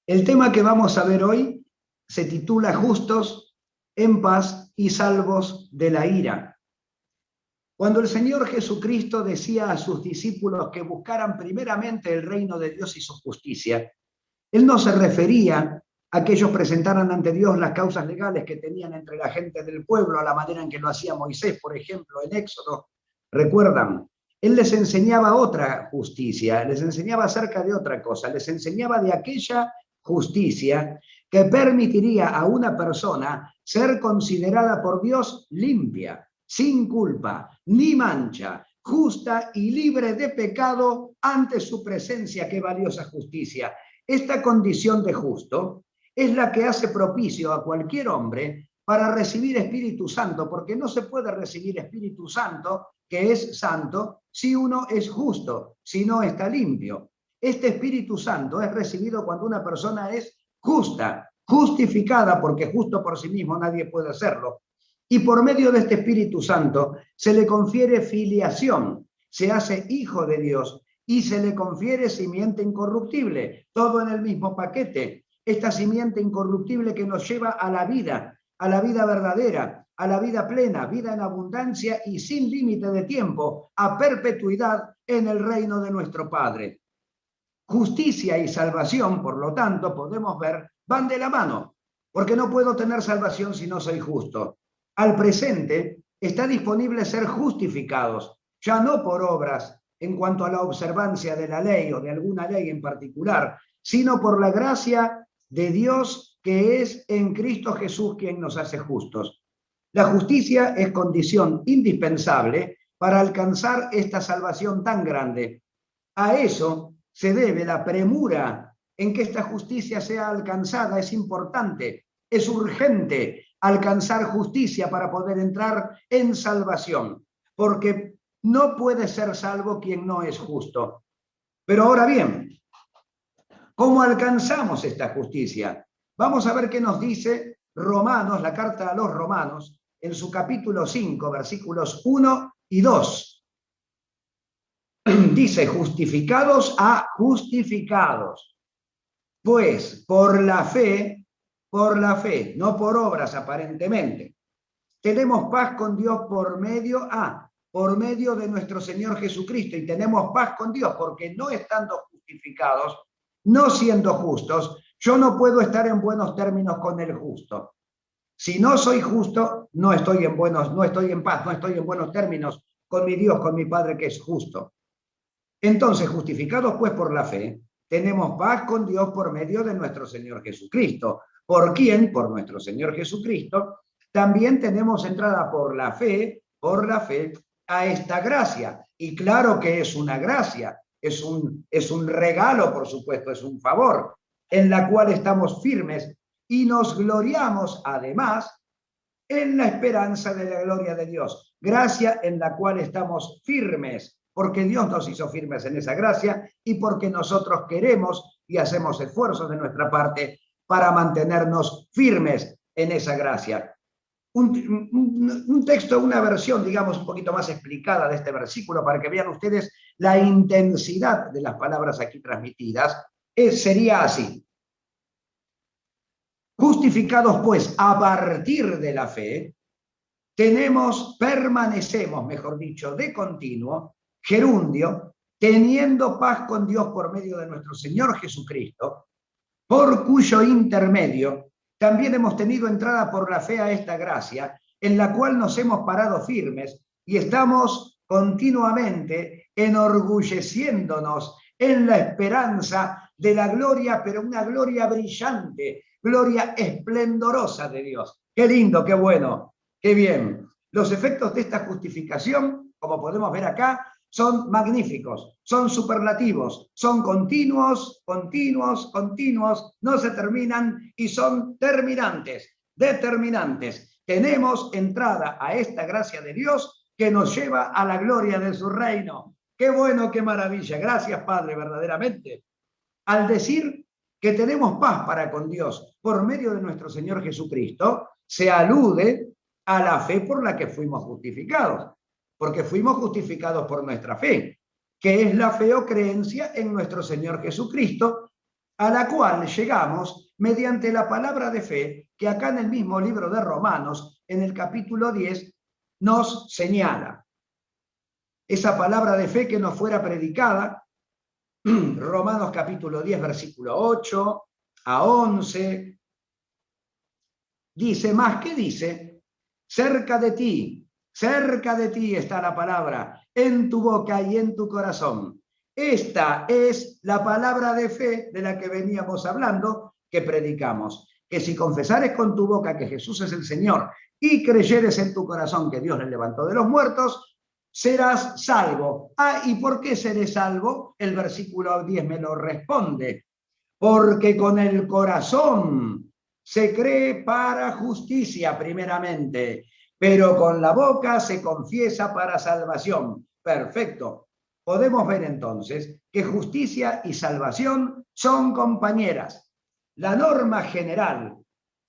El tema que vamos a ver hoy se titula Justos en paz y salvos de la ira. Cuando el Señor Jesucristo decía a sus discípulos que buscaran primeramente el reino de Dios y su justicia, Él no se refería a que ellos presentaran ante Dios las causas legales que tenían entre la gente del pueblo, a la manera en que lo hacía Moisés, por ejemplo, en Éxodo. ¿Recuerdan? Él les enseñaba otra justicia, les enseñaba acerca de otra cosa, les enseñaba de aquella justicia que permitiría a una persona ser considerada por Dios limpia, sin culpa, ni mancha, justa y libre de pecado ante su presencia. ¡Qué valiosa justicia! Esta condición de justo es la que hace propicio a cualquier hombre para recibir Espíritu Santo, porque no se puede recibir Espíritu Santo, que es santo, si uno es justo, si no está limpio. Este Espíritu Santo es recibido cuando una persona es justa, justificada, porque justo por sí mismo nadie puede hacerlo. Y por medio de este Espíritu Santo se le confiere filiación, se hace hijo de Dios y se le confiere simiente incorruptible, todo en el mismo paquete. Esta simiente incorruptible que nos lleva a la vida verdadera, a la vida plena, vida en abundancia y sin límite de tiempo, a perpetuidad en el reino de nuestro Padre. Justicia y salvación, por lo tanto, podemos ver, van de la mano, porque no puedo tener salvación si no soy justo. Al presente está disponible ser justificados, ya no por obras en cuanto a la observancia de la ley o de alguna ley en particular, sino por la gracia de Dios que es en Cristo Jesús quien nos hace justos. La justicia es condición indispensable para alcanzar esta salvación tan grande. A eso se debe la premura en que esta justicia sea alcanzada. Es importante, es urgente alcanzar justicia para poder entrar en salvación, porque no puede ser salvo quien no es justo. Pero ahora bien, ¿cómo alcanzamos esta justicia? Vamos a ver qué nos dice Romanos, la carta a los Romanos, en su capítulo 5, versículos 1 y 2. Dice, justificados a justificados. Pues por la fe, no por obras aparentemente, tenemos paz con Dios por medio de nuestro Señor Jesucristo. Y tenemos paz con Dios porque no estando justificados, no siendo justos, yo no puedo estar en buenos términos con el justo. Si no soy justo, no estoy en paz, no estoy en buenos términos con mi Dios, con mi Padre que es justo. Entonces, justificados pues por la fe, tenemos paz con Dios por medio de nuestro Señor Jesucristo. ¿Por quién? Por nuestro Señor Jesucristo. También tenemos entrada por la fe, a esta gracia. Y claro que es una gracia, es un regalo, por supuesto, es un favor, en la cual estamos firmes y nos gloriamos además en la esperanza de la gloria de Dios. Gracia en la cual estamos firmes, porque Dios nos hizo firmes en esa gracia y porque nosotros queremos y hacemos esfuerzos de nuestra parte para mantenernos firmes en esa gracia. Un texto, una versión, digamos, un poquito más explicada de este versículo para que vean ustedes la intensidad de las palabras aquí transmitidas, sería así. Justificados, pues, a partir de la fe, permanecemos, mejor dicho, de continuo, gerundio, teniendo paz con Dios por medio de nuestro Señor Jesucristo, por cuyo intermedio también hemos tenido entrada por la fe a esta gracia, en la cual nos hemos parado firmes y estamos continuamente enorgulleciéndonos en la esperanza de la gloria, pero una gloria brillante, gloria esplendorosa de Dios. ¡Qué lindo, qué bueno, qué bien! Los efectos de esta justificación, como podemos ver acá, son magníficos, son superlativos, son continuos, no se terminan y son determinantes. Tenemos entrada a esta gracia de Dios que nos lleva a la gloria de su reino. ¡Qué bueno, qué maravilla! Gracias, Padre, verdaderamente. Al decir que tenemos paz para con Dios por medio de nuestro Señor Jesucristo, se alude a la fe por la que fuimos justificados, porque fuimos justificados por nuestra fe, que es la fe o creencia en nuestro Señor Jesucristo, a la cual llegamos mediante la palabra de fe que acá en el mismo libro de Romanos, en el capítulo 10, nos señala. Esa palabra de fe que nos fuera predicada, Romanos capítulo 10, versículo 8 a 11, dice más que dice, cerca de ti está la palabra, en tu boca y en tu corazón. Esta es la palabra de fe de la que veníamos hablando, que predicamos. Que si confesares con tu boca que Jesús es el Señor y creyeres en tu corazón que Dios le levantó de los muertos, serás salvo. Ah, ¿y por qué seré salvo? El versículo 10 me lo responde. Porque con el corazón se cree para justicia primeramente, pero con la boca se confiesa para salvación. Perfecto. Podemos ver entonces que justicia y salvación son compañeras. La norma general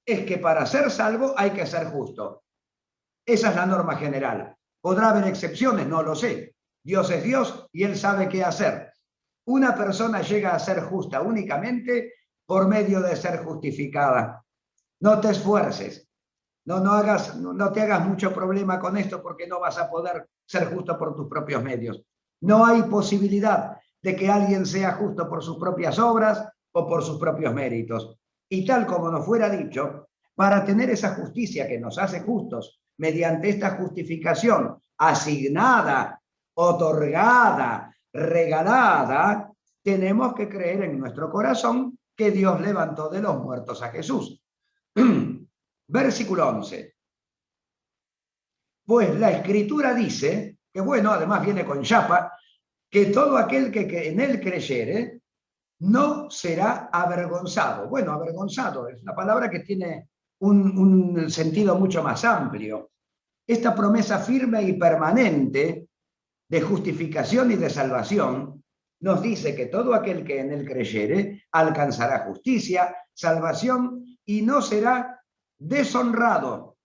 es que para ser salvo hay que ser justo. Esa es la norma general. ¿Podrá haber excepciones? No lo sé. Dios es Dios y Él sabe qué hacer. Una persona llega a ser justa únicamente por medio de ser justificada. No te esfuerces. No te hagas mucho problema con esto porque no vas a poder ser justo por tus propios medios. No hay posibilidad de que alguien sea justo por sus propias obras o por sus propios méritos. Y tal como nos fuera dicho, para tener esa justicia que nos hace justos mediante esta justificación asignada, otorgada, regalada, tenemos que creer en nuestro corazón que Dios levantó de los muertos a Jesús. Versículo 11. Pues la Escritura dice, que bueno, además viene con chapa, que todo aquel que en él creyere no será avergonzado. Bueno, avergonzado es una palabra que tiene un sentido mucho más amplio. Esta promesa firme y permanente de justificación y de salvación nos dice que todo aquel que en él creyere alcanzará justicia, salvación y no será deshonrado,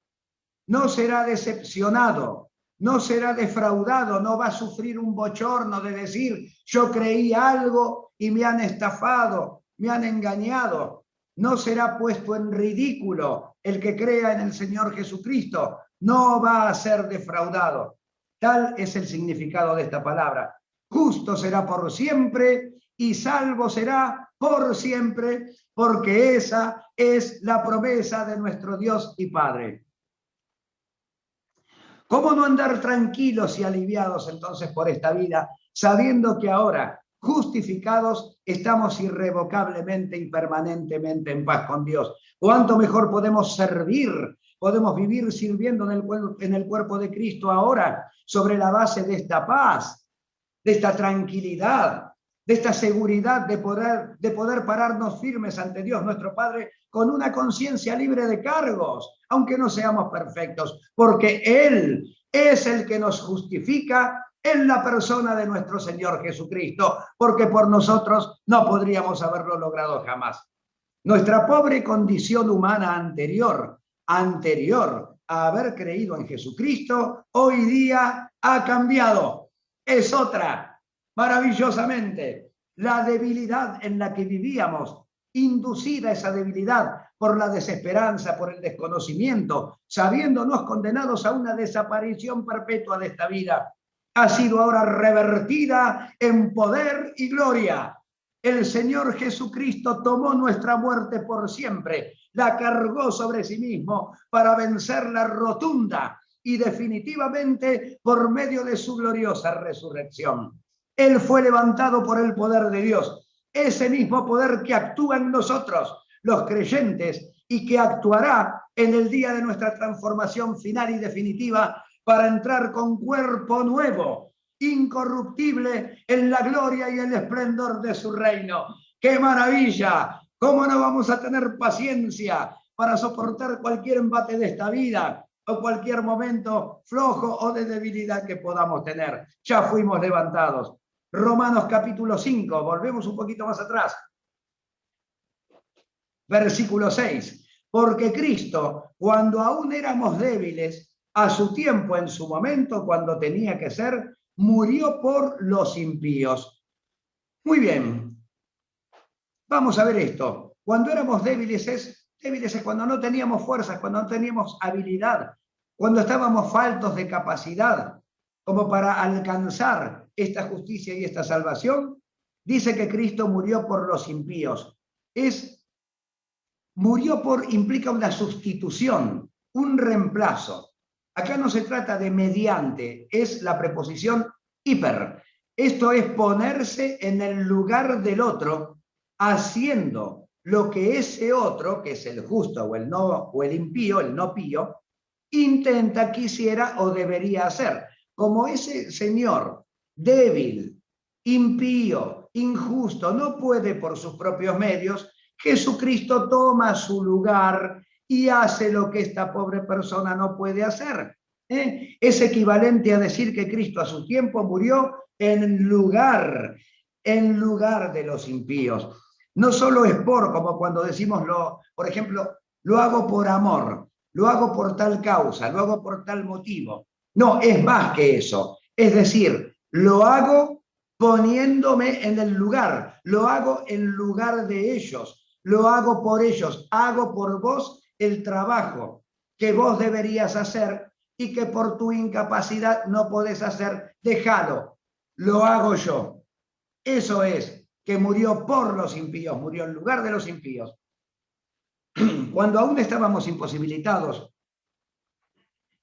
no será decepcionado, no será defraudado, no va a sufrir un bochorno de decir yo creí algo y me han estafado, me han engañado. No será puesto en ridículo el que crea en el Señor Jesucristo, no va a ser defraudado. Tal es el significado de esta palabra. Justo será por siempre y salvo será por siempre, porque esa es la promesa de nuestro Dios y Padre. ¿Cómo no andar tranquilos y aliviados entonces por esta vida, sabiendo que ahora, justificados, estamos irrevocablemente y permanentemente en paz con Dios? ¿Cuánto mejor podemos servir? Podemos vivir sirviendo en el cuerpo de Cristo ahora, sobre la base de esta paz, de esta tranquilidad, de esta seguridad de poder pararnos firmes ante Dios nuestro Padre con una conciencia libre de cargos, aunque no seamos perfectos, porque Él es el que nos justifica en la persona de nuestro Señor Jesucristo, porque por nosotros no podríamos haberlo logrado jamás. Nuestra pobre condición humana anterior a haber creído en Jesucristo, hoy día ha cambiado. Es otra, maravillosamente. La debilidad en la que vivíamos, inducida esa debilidad por la desesperanza, por el desconocimiento, sabiéndonos condenados a una desaparición perpetua de esta vida, ha sido ahora revertida en poder y gloria. El Señor Jesucristo tomó nuestra muerte por siempre, la cargó sobre sí mismo para vencer la rotunda y definitivamente por medio de su gloriosa resurrección. Él fue levantado por el poder de Dios, ese mismo poder que actúa en nosotros, los creyentes, y que actuará en el día de nuestra transformación final y definitiva para entrar con cuerpo nuevo, incorruptible en la gloria y el esplendor de su reino. ¡Qué maravilla! ¿Cómo no vamos a tener paciencia para soportar cualquier embate de esta vida o cualquier momento flojo o de debilidad que podamos tener? Ya fuimos levantados. Romanos capítulo 5, volvemos un poquito más atrás. Versículo 6. Porque Cristo, cuando aún éramos débiles, a su tiempo, en su momento, cuando tenía que ser, murió por los impíos. Muy bien. Vamos a ver esto. Cuando éramos débiles es cuando no teníamos fuerzas, cuando no teníamos habilidad, cuando estábamos faltos de capacidad como para alcanzar esta justicia y esta salvación. Dice que Cristo murió por los impíos. Implica una sustitución, un reemplazo. Acá no se trata de mediante, es la preposición hiper. Esto es ponerse en el lugar del otro, haciendo lo que ese otro, que es el justo o el no, o el impío, el no pío, intenta, quisiera o debería hacer. Como ese señor débil, impío, injusto, no puede por sus propios medios, Jesucristo toma su lugar y hace lo que esta pobre persona no puede hacer. Es equivalente a decir que Cristo a su tiempo murió en lugar de los impíos. No solo es como cuando decimos, por ejemplo, lo hago por amor, lo hago por tal causa, lo hago por tal motivo. No, es más que eso. Es decir, lo hago poniéndome en el lugar, lo hago en lugar de ellos, lo hago por ellos, hago por vos el trabajo que vos deberías hacer y que por tu incapacidad no podés hacer. Déjalo, lo hago yo. Eso es, que murió por los impíos, murió en lugar de los impíos. Cuando aún estábamos imposibilitados,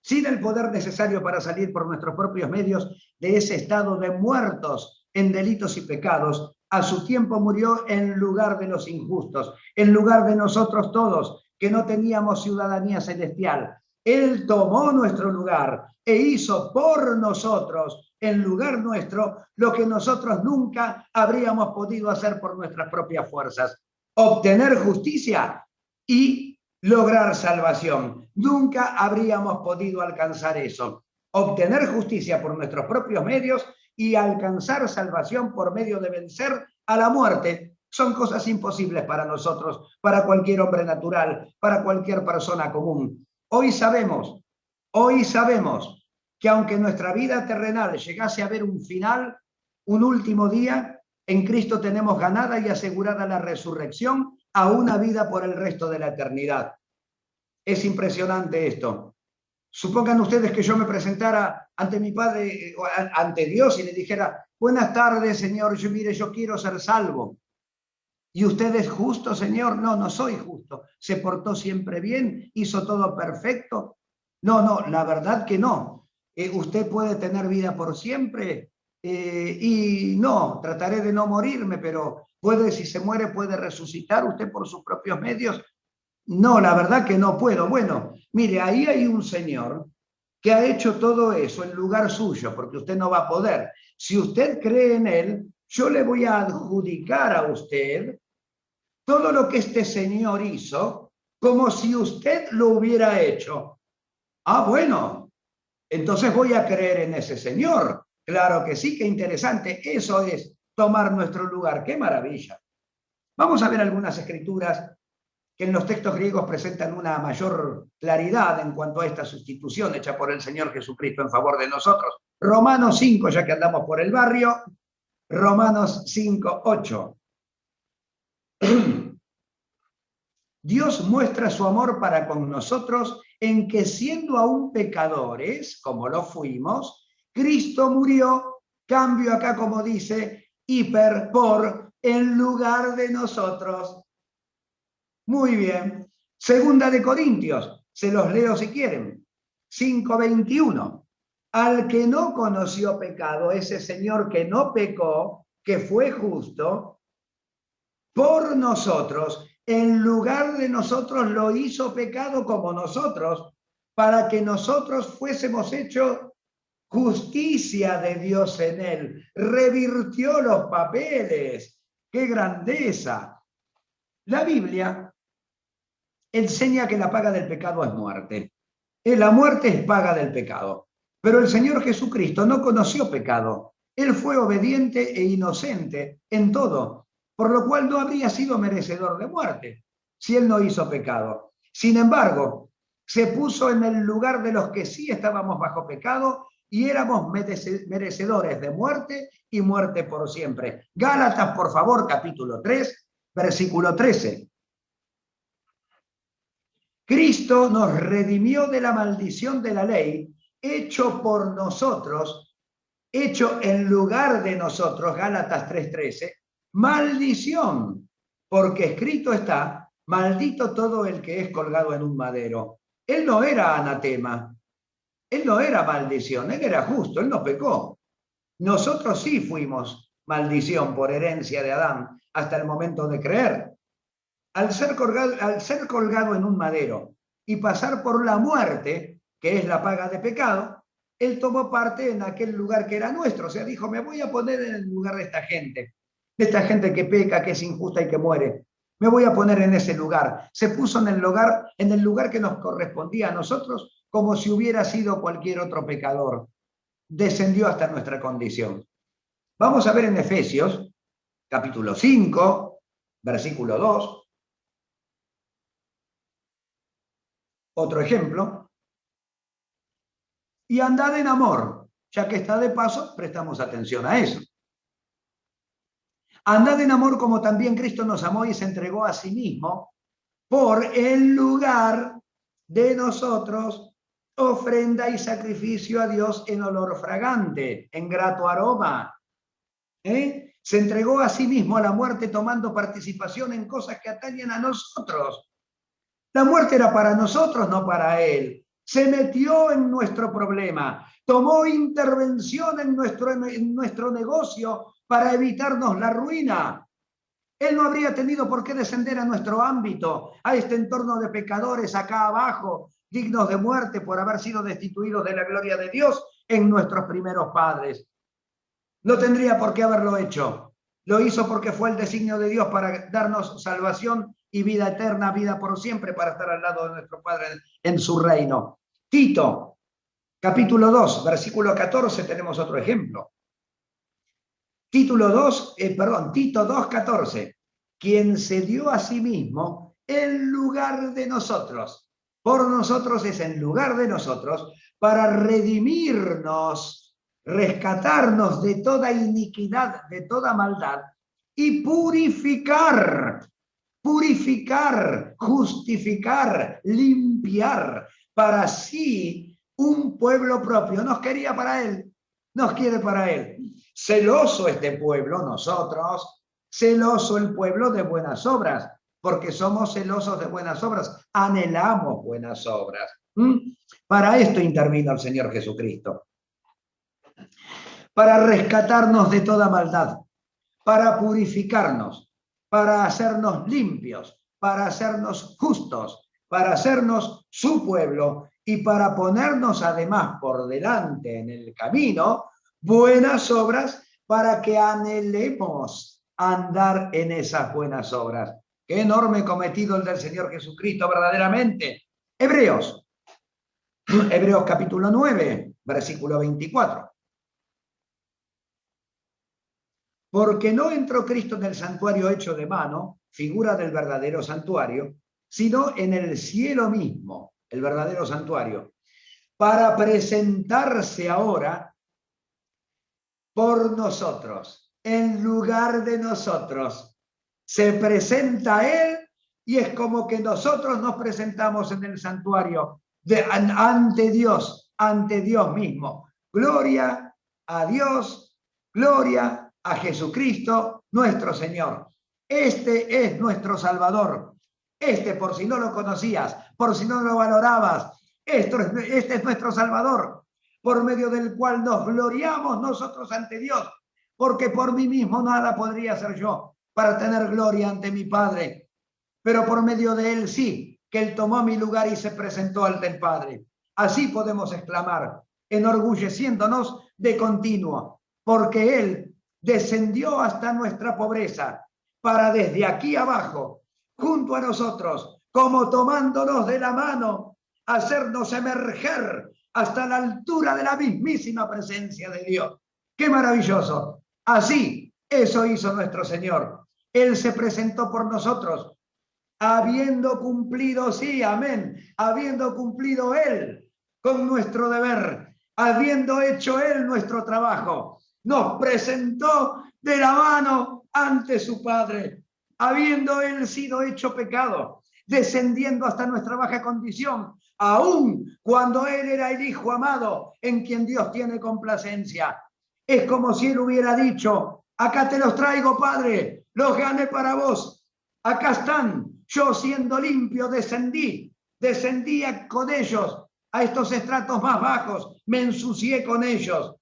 sin el poder necesario para salir por nuestros propios medios de ese estado de muertos en delitos y pecados, a su tiempo murió en lugar de los injustos, en lugar de nosotros todos, que no teníamos ciudadanía celestial. Él tomó nuestro lugar e hizo por nosotros, en lugar nuestro, lo que nosotros nunca habríamos podido hacer por nuestras propias fuerzas: obtener justicia y lograr salvación. Nunca habríamos podido alcanzar eso. Obtener justicia por nuestros propios medios y alcanzar salvación por medio de vencer a la muerte son cosas imposibles para nosotros, para cualquier hombre natural, para cualquier persona común. Hoy sabemos que aunque nuestra vida terrenal llegase a ver un final, un último día, en Cristo tenemos ganada y asegurada la resurrección a una vida por el resto de la eternidad. Es impresionante esto. Supongan ustedes que yo me presentara ante mi Padre, ante Dios, y le dijera: buenas tardes, Señor, yo quiero ser salvo. ¿Y usted es justo, Señor? No, no soy justo. ¿Se portó siempre bien? ¿Hizo todo perfecto? No, la verdad que no. Usted puede tener vida por siempre y no, trataré de no morirme, pero si se muere, puede resucitar usted por sus propios medios. No, la verdad que no puedo. Bueno, mire, ahí hay un señor que ha hecho todo eso en lugar suyo, porque usted no va a poder. Si usted cree en él, yo le voy a adjudicar a usted todo lo que este señor hizo, como si usted lo hubiera hecho. Ah, bueno, entonces voy a creer en ese señor. Claro que sí, qué interesante. Eso es tomar nuestro lugar. ¡Qué maravilla! Vamos a ver algunas escrituras que en los textos griegos presentan una mayor claridad en cuanto a esta sustitución hecha por el Señor Jesucristo en favor de nosotros. Romanos 5, ya que andamos por el barrio, Romanos 5, 8. Dios muestra su amor para con nosotros en que, siendo aún pecadores, como lo fuimos, Cristo murió, cambio acá como dice, por, en lugar de nosotros. Muy bien. Segunda de Corintios, se los leo si quieren. 5:21. Al que no conoció pecado, ese señor que no pecó, que fue justo, por nosotros, en lugar de nosotros lo hizo pecado como nosotros, para que nosotros fuésemos hechos justicia de Dios en él. Revirtió los papeles. ¡Qué grandeza! La Biblia enseña que la paga del pecado es muerte. La muerte es paga del pecado. Pero el Señor Jesucristo no conoció pecado. Él fue obediente e inocente en todo, por lo cual no habría sido merecedor de muerte si él no hizo pecado. Sin embargo, se puso en el lugar de los que sí estábamos bajo pecado y éramos merecedores de muerte y muerte por siempre. Gálatas, por favor, capítulo 3, versículo 13. Cristo nos redimió de la maldición de la ley, hecho por nosotros, hecho en lugar de nosotros, Gálatas 3:13, maldición, porque escrito está, maldito todo el que es colgado en un madero. Él no era anatema, él no era maldición, él era justo, él no pecó. Nosotros sí fuimos maldición por herencia de Adán hasta el momento de creer. Al ser colgado en un madero y pasar por la muerte, que es la paga de pecado, él tomó parte en aquel lugar que era nuestro. O sea, dijo, me voy a poner en el lugar de esta gente que peca, que es injusta y que muere. Me voy a poner en ese lugar. Se puso en el lugar que nos correspondía a nosotros, como si hubiera sido cualquier otro pecador. Descendió hasta nuestra condición. Vamos a ver en Efesios, capítulo 5, versículo 2. Otro ejemplo. Y andad en amor, ya que está de paso, prestamos atención a eso. Andad en amor como también Cristo nos amó y se entregó a sí mismo por el lugar de nosotros, ofrenda y sacrificio a Dios en olor fragante, en grato aroma. Se entregó a sí mismo a la muerte tomando participación en cosas que atañen a nosotros. La muerte era para nosotros, no para él. Se metió en nuestro problema, tomó intervención en nuestro negocio para evitarnos la ruina. Él no habría tenido por qué descender a nuestro ámbito, a este entorno de pecadores acá abajo, dignos de muerte por haber sido destituidos de la gloria de Dios en nuestros primeros padres. No tendría por qué haberlo hecho. Lo hizo porque fue el designio de Dios para darnos salvación y vida eterna, vida por siempre, para estar al lado de nuestro Padre en su reino. Tito, capítulo 2, versículo 14, tenemos otro ejemplo. Tito 2, 14. Quien se dio a sí mismo en lugar de nosotros. Por nosotros es en lugar de nosotros, para redimirnos, rescatarnos de toda iniquidad, de toda maldad, y purificar, justificar, limpiar, para sí un pueblo propio. Nos quería para él, nos quiere para él. Celoso este pueblo, nosotros, celoso el pueblo de buenas obras, porque somos celosos de buenas obras, anhelamos buenas obras. Para esto intervino el Señor Jesucristo, para rescatarnos de toda maldad, para purificarnos, para hacernos limpios, para hacernos justos, para hacernos su pueblo y para ponernos además por delante en el camino buenas obras para que anhelemos andar en esas buenas obras. Qué enorme cometido el del Señor Jesucristo verdaderamente. Hebreos capítulo 9, versículo 24. Porque no entró Cristo en el santuario hecho de mano, figura del verdadero santuario, sino en el cielo mismo, el verdadero santuario, para presentarse ahora por nosotros, en lugar de nosotros. Se presenta Él y es como que nosotros nos presentamos en el santuario ante Dios mismo. Gloria a Dios, gloria a Jesucristo, nuestro Señor. Este es nuestro Salvador. Este, por si no lo conocías, por si no lo valorabas, este es nuestro Salvador, por medio del cual nos gloriamos nosotros ante Dios, porque por mí mismo nada podría hacer yo para tener gloria ante mi Padre, pero por medio de Él sí, que Él tomó mi lugar y se presentó ante el Padre. Así podemos exclamar, enorgulleciéndonos de continuo, porque Él descendió hasta nuestra pobreza para desde aquí abajo, junto a nosotros, como tomándonos de la mano, hacernos emerger hasta la altura de la mismísima presencia de Dios. ¡Qué maravilloso! Así, eso hizo nuestro Señor. Él se presentó por nosotros, habiendo cumplido, sí, amén, habiendo cumplido Él con nuestro deber, habiendo hecho Él nuestro trabajo, nos presentó de la mano ante su Padre. habiendo él sido hecho pecado, descendiendo hasta nuestra baja condición, aun cuando él era el Hijo amado en quien Dios tiene complacencia. Es como si él hubiera dicho, acá te los traigo, Padre, los gané para vos, acá están, yo siendo limpio descendí con ellos a estos estratos más bajos, me ensucié con ellos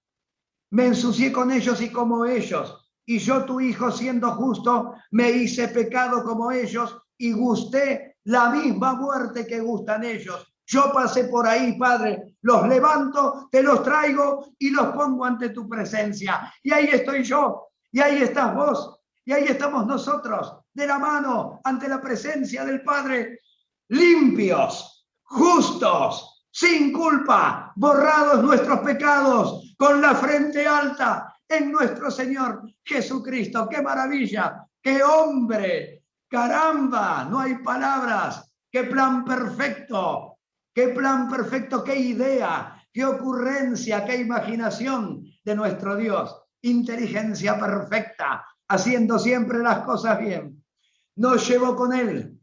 y como ellos. Y yo, tu hijo, siendo justo, me hice pecado como ellos y gusté la misma muerte que gustan ellos. Yo pasé por ahí, Padre, los levanto, te los traigo y los pongo ante tu presencia. Y ahí estoy yo, y ahí estás vos, y ahí estamos nosotros, de la mano, ante la presencia del Padre, limpios, justos, sin culpa, borrados nuestros pecados, con la frente alta en nuestro Señor Jesucristo. ¡Qué maravilla! ¡Qué hombre! ¡Caramba! No hay palabras. ¡Qué plan perfecto! ¡Qué plan perfecto! ¡Qué idea! ¡Qué ocurrencia! ¡Qué imaginación de nuestro Dios! Inteligencia perfecta, haciendo siempre las cosas bien. Nos llevó con él,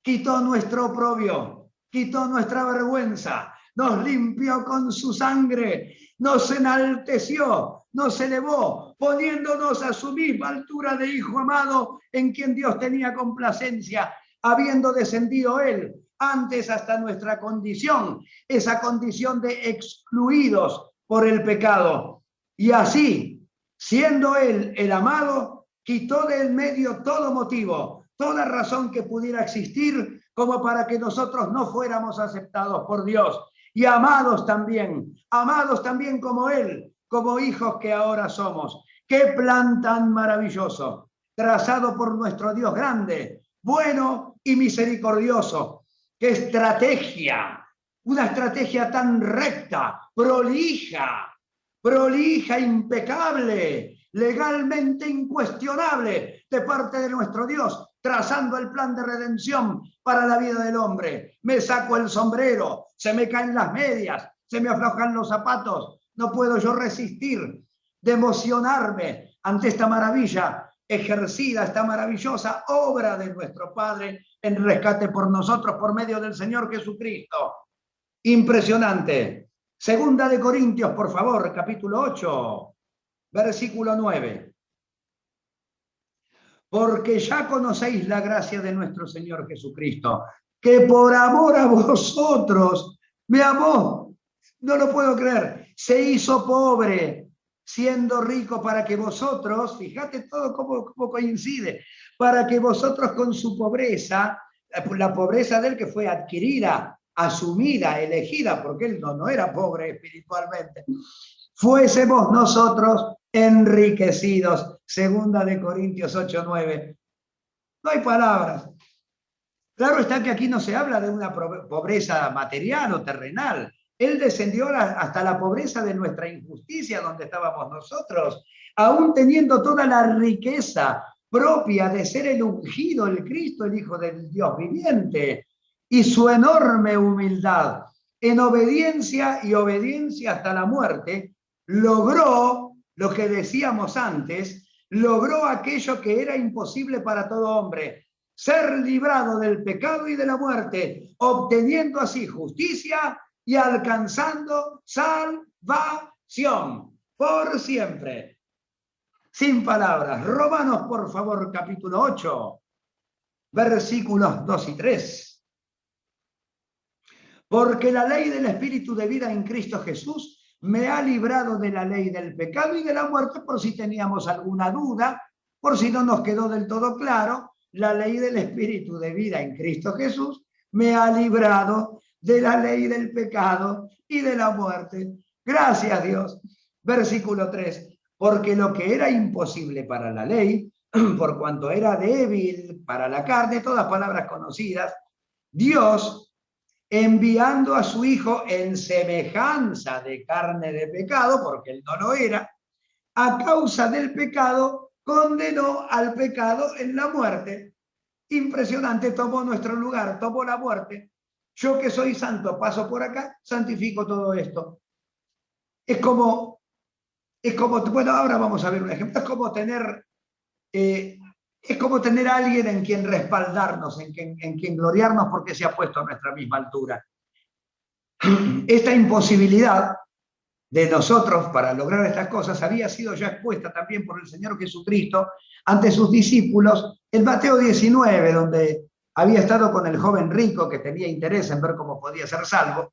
quitó nuestro oprobio, quitó nuestra vergüenza, nos limpió con su sangre, nos enalteció, nos elevó, poniéndonos a su misma altura de Hijo amado en quien Dios tenía complacencia, habiendo descendido él antes hasta nuestra condición, esa condición de excluidos por el pecado. Y así, siendo él el amado, quitó del medio todo motivo, toda razón que pudiera existir como para que nosotros no fuéramos aceptados por Dios y amados también como él, como hijos que ahora somos. ¡Qué plan tan maravilloso! Trazado por nuestro Dios grande, bueno y misericordioso. ¡Qué estrategia! Una estrategia tan recta, prolija, impecable, legalmente incuestionable de parte de nuestro Dios, trazando el plan de redención para la vida del hombre. Me saco el sombrero, se me caen las medias, se me aflojan los zapatos, no puedo yo resistir de emocionarme ante esta maravilla ejercida, esta maravillosa obra de nuestro Padre en rescate por nosotros por medio del Señor Jesucristo. Impresionante. Segunda de Corintios, por favor, capítulo 8, versículo 9. Porque ya conocéis la gracia de nuestro Señor Jesucristo, que por amor a vosotros me amó. No lo puedo creer. Se hizo pobre, siendo rico para que vosotros, fíjate todo cómo coincide, para que vosotros con su pobreza, la pobreza de él que fue adquirida, asumida, elegida, porque él no era pobre espiritualmente, fuésemos nosotros enriquecidos. Segunda de Corintios 8:9. No hay palabras. Claro está que aquí no se habla de una pobreza material o terrenal. Él descendió hasta la pobreza de nuestra injusticia donde estábamos nosotros, aún teniendo toda la riqueza propia de ser el ungido, el Cristo, el Hijo del Dios viviente, y su enorme humildad en obediencia hasta la muerte, logró lo que decíamos antes, logró aquello que era imposible para todo hombre, ser librado del pecado y de la muerte, obteniendo así justicia y alcanzando salvación por siempre. Sin palabras. Romanos, por favor, capítulo 8, versículos 2 y 3. Porque la ley del Espíritu de vida en Cristo Jesús me ha librado de la ley del pecado y de la muerte, por si teníamos alguna duda, por si no nos quedó del todo claro, la ley del Espíritu de vida en Cristo Jesús me ha librado de la ley del pecado y de la muerte. Gracias, Dios. Versículo 3. Porque lo que era imposible para la ley, por cuanto era débil para la carne, todas palabras conocidas, Dios, enviando a su Hijo en semejanza de carne de pecado, porque él no lo era, a causa del pecado, condenó al pecado en la muerte. Impresionante, tomó nuestro lugar, tomó la muerte. Yo que soy santo, paso por acá, santifico todo esto. Es como, bueno, ahora vamos a ver un ejemplo, es como tener Es como tener a alguien en quien respaldarnos, en quien gloriarnos porque se ha puesto a nuestra misma altura. Esta imposibilidad de nosotros para lograr estas cosas había sido ya expuesta también por el Señor Jesucristo ante sus discípulos en Mateo 19, donde había estado con el joven rico que tenía interés en ver cómo podía ser salvo.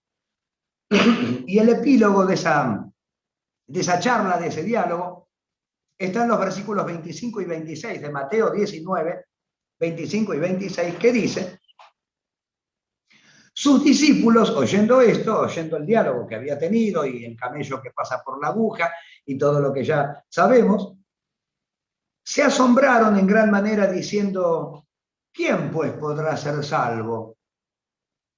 Y el epílogo de esa charla, de ese diálogo, está en los versículos 25 y 26 de Mateo 19, 25 y 26, que dice: sus discípulos, oyendo esto, oyendo el diálogo que había tenido y el camello que pasa por la aguja y todo lo que ya sabemos, se asombraron en gran manera diciendo: ¿quién pues podrá ser salvo?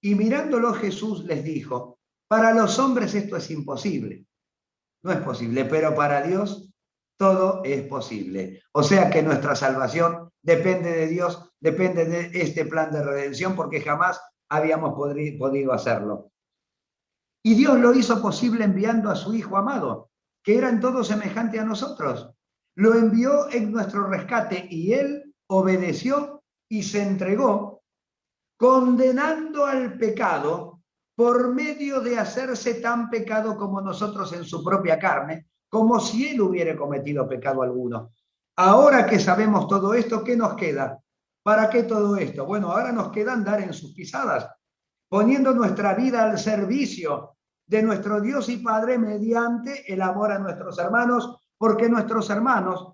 Y mirándolo Jesús les dijo: para los hombres esto es imposible, no es posible, pero para Dios todo es posible. O sea que nuestra salvación depende de Dios, depende de este plan de redención, porque jamás habíamos podido hacerlo. Y Dios lo hizo posible enviando a su Hijo amado, que era en todo semejante a nosotros. Lo envió en nuestro rescate y Él obedeció y se entregó, condenando al pecado por medio de hacerse tan pecado como nosotros en su propia carne, como si Él hubiera cometido pecado alguno. Ahora que sabemos todo esto, ¿qué nos queda? ¿Para qué todo esto? Bueno, ahora nos queda andar en sus pisadas, poniendo nuestra vida al servicio de nuestro Dios y Padre mediante el amor a nuestros hermanos, porque nuestros hermanos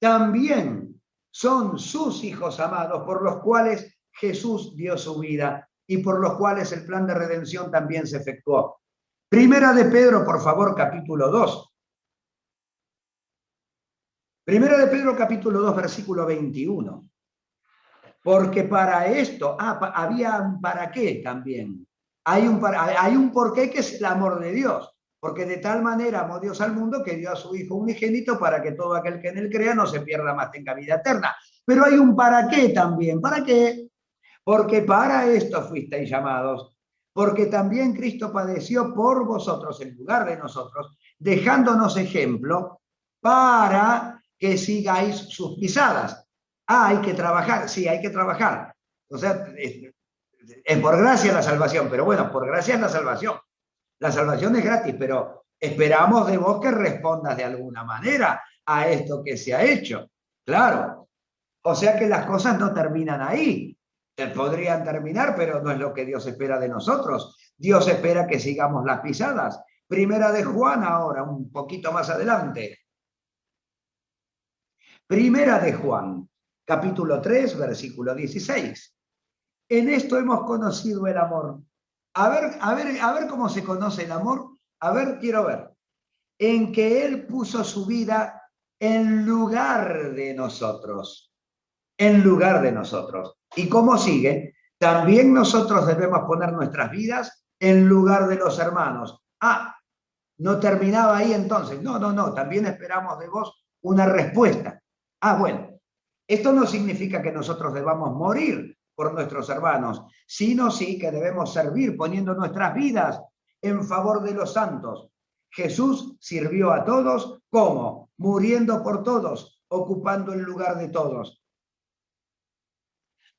también son sus hijos amados, por los cuales Jesús dio su vida y por los cuales el plan de redención también se efectuó. Primera de Pedro, por favor, capítulo 2. Primera de Pedro, capítulo 2, versículo 21. Porque para esto, había un para qué también. Hay un porqué, que es el amor de Dios. Porque de tal manera amó Dios al mundo que dio a su Hijo unigénito para que todo aquel que en él crea no se pierda, más tenga vida eterna. Pero hay un para qué también. ¿Para qué? Porque para esto fuisteis llamados. Porque también Cristo padeció por vosotros en lugar de nosotros, dejándonos ejemplo para que sigáis sus pisadas. Hay que trabajar, sí, hay que trabajar. O sea, es por gracia la salvación, pero bueno, por gracia es la salvación. La salvación es gratis, pero esperamos de vos que respondas de alguna manera a esto que se ha hecho. Claro. O sea que las cosas no terminan ahí. Podrían terminar, pero no es lo que Dios espera de nosotros. Dios espera que sigamos las pisadas. Primera de Juan ahora, un poquito más adelante. Primera de Juan, capítulo 3, versículo 16. En esto hemos conocido el amor. A ver cómo se conoce el amor. A ver, quiero ver. En que Él puso su vida en lugar de nosotros. En lugar de nosotros. ¿Y cómo sigue? También nosotros debemos poner nuestras vidas en lugar de los hermanos. No terminaba ahí entonces. No. También esperamos de vos una respuesta. Bueno. Esto no significa que nosotros debamos morir por nuestros hermanos, sino sí que debemos servir poniendo nuestras vidas en favor de los santos. Jesús sirvió a todos, ¿cómo? Muriendo por todos, ocupando el lugar de todos.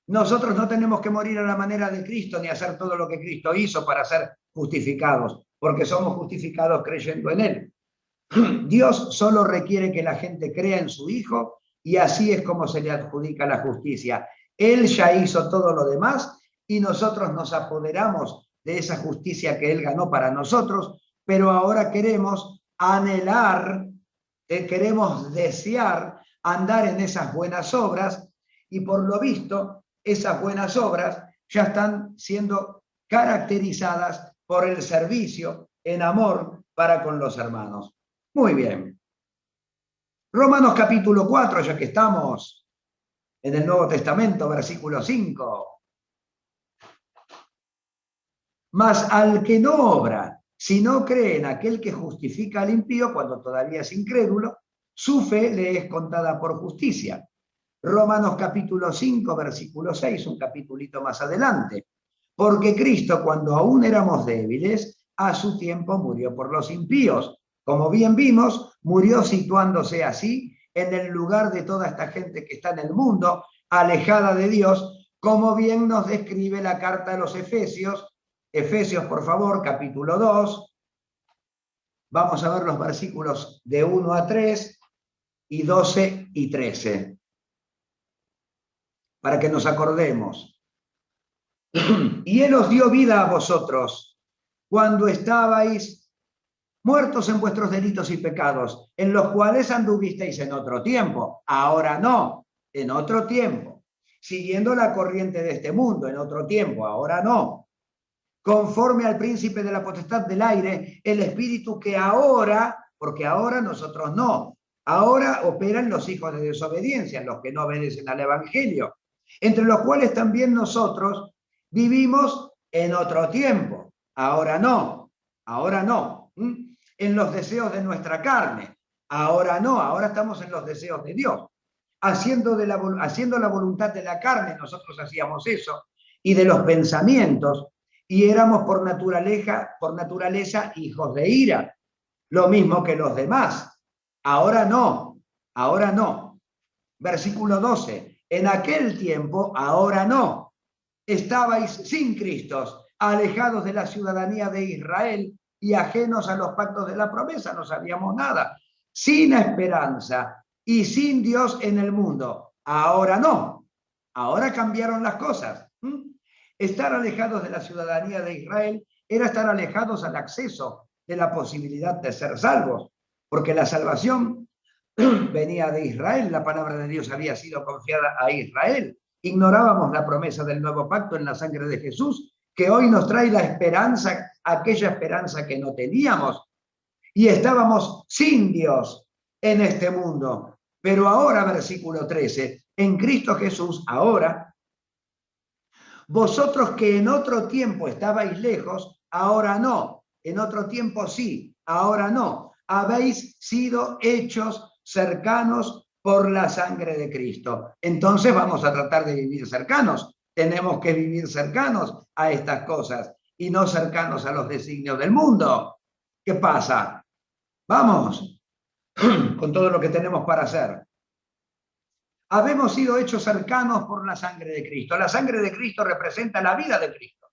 Nosotros no tenemos que morir a la manera de Cristo ni hacer todo lo que Cristo hizo para ser justificados, porque somos justificados creyendo en Él. Dios solo requiere que la gente crea en su Hijo y así es como se le adjudica la justicia. Él ya hizo todo lo demás y nosotros nos apoderamos de esa justicia que Él ganó para nosotros, pero ahora queremos anhelar, queremos desear andar en esas buenas obras y por lo visto esas buenas obras ya están siendo caracterizadas por el servicio en amor para con los hermanos. Muy bien. Romanos capítulo 4, ya que estamos en el Nuevo Testamento, versículo 5. Mas al que no obra, si no cree en aquel que justifica al impío cuando todavía es incrédulo, su fe le es contada por justicia. Romanos capítulo 5, versículo 6, un capitulito más adelante. Porque Cristo, cuando aún éramos débiles, a su tiempo murió por los impíos. Como bien vimos, murió situándose así en el lugar de toda esta gente que está en el mundo, alejada de Dios, como bien nos describe la carta a los Efesios. Efesios, por favor, capítulo 2. Vamos a ver los versículos de 1 a 3 y 12 y 13, para que nos acordemos. Y Él os dio vida a vosotros cuando estabais muertos en vuestros delitos y pecados, en los cuales anduvisteis en otro tiempo. Ahora no, en otro tiempo. Siguiendo la corriente de este mundo, en otro tiempo. Ahora no. Conforme al príncipe de la potestad del aire, el espíritu que ahora, porque ahora nosotros no, ahora operan los hijos de desobediencia, los que no obedecen al evangelio, entre los cuales también nosotros vivimos en otro tiempo. Ahora no, ahora no. En los deseos de nuestra carne. Ahora no, ahora estamos en los deseos de Dios. Haciendo la voluntad de la carne, nosotros hacíamos eso, y de los pensamientos, y éramos por naturaleza hijos de ira, lo mismo que los demás. Ahora no, ahora no. Versículo 12. En aquel tiempo, ahora no, estabais sin Cristo, alejados de la ciudadanía de Israel y ajenos a los pactos de la promesa, no sabíamos nada, sin esperanza y sin Dios en el mundo. Ahora no, ahora cambiaron las cosas. Estar alejados de la ciudadanía de Israel era estar alejados al acceso de la posibilidad de ser salvos, porque la salvación venía de Israel, la palabra de Dios había sido confiada a Israel. Ignorábamos la promesa del nuevo pacto en la sangre de Jesús, que hoy nos trae la esperanza, aquella esperanza que no teníamos, y estábamos sin Dios en este mundo. Pero ahora, versículo 13, en Cristo Jesús, ahora, vosotros que en otro tiempo estabais lejos, ahora no, en otro tiempo sí, ahora no, habéis sido hechos cercanos por la sangre de Cristo. Entonces vamos a tratar de vivir cercanos. Tenemos que vivir cercanos a estas cosas y no cercanos a los designios del mundo. ¿Qué pasa? Vamos con todo lo que tenemos para hacer. Habemos sido hechos cercanos por la sangre de Cristo. La sangre de Cristo representa la vida de Cristo.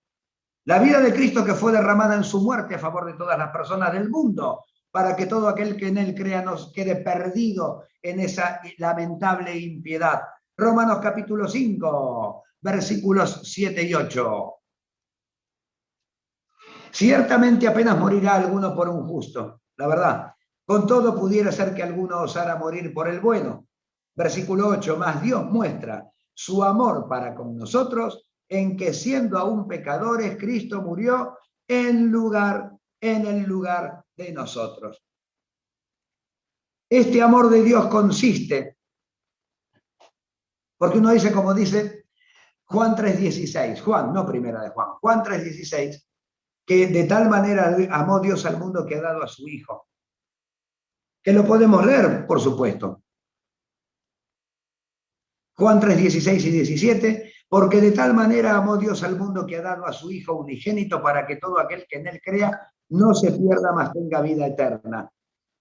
La vida de Cristo que fue derramada en su muerte a favor de todas las personas del mundo, para que todo aquel que en él crea no quede perdido en esa lamentable impiedad. Romanos capítulo 5, versículos 7 y 8. Ciertamente apenas morirá alguno por un justo, la verdad. Con todo pudiera ser que alguno osara morir por el bueno. Versículo 8, más Dios muestra su amor para con nosotros en que siendo aún pecadores, Cristo murió en el lugar de nosotros. Este amor de Dios consiste, porque uno dice, como dice Juan 3:16, Juan, no primera de Juan, Juan 3:16, que de tal manera amó Dios al mundo que ha dado a su Hijo. Que lo podemos leer, por supuesto. Juan 3:16 y 17, porque de tal manera amó Dios al mundo que ha dado a su Hijo unigénito para que todo aquel que en él crea no se pierda, mas tenga vida eterna.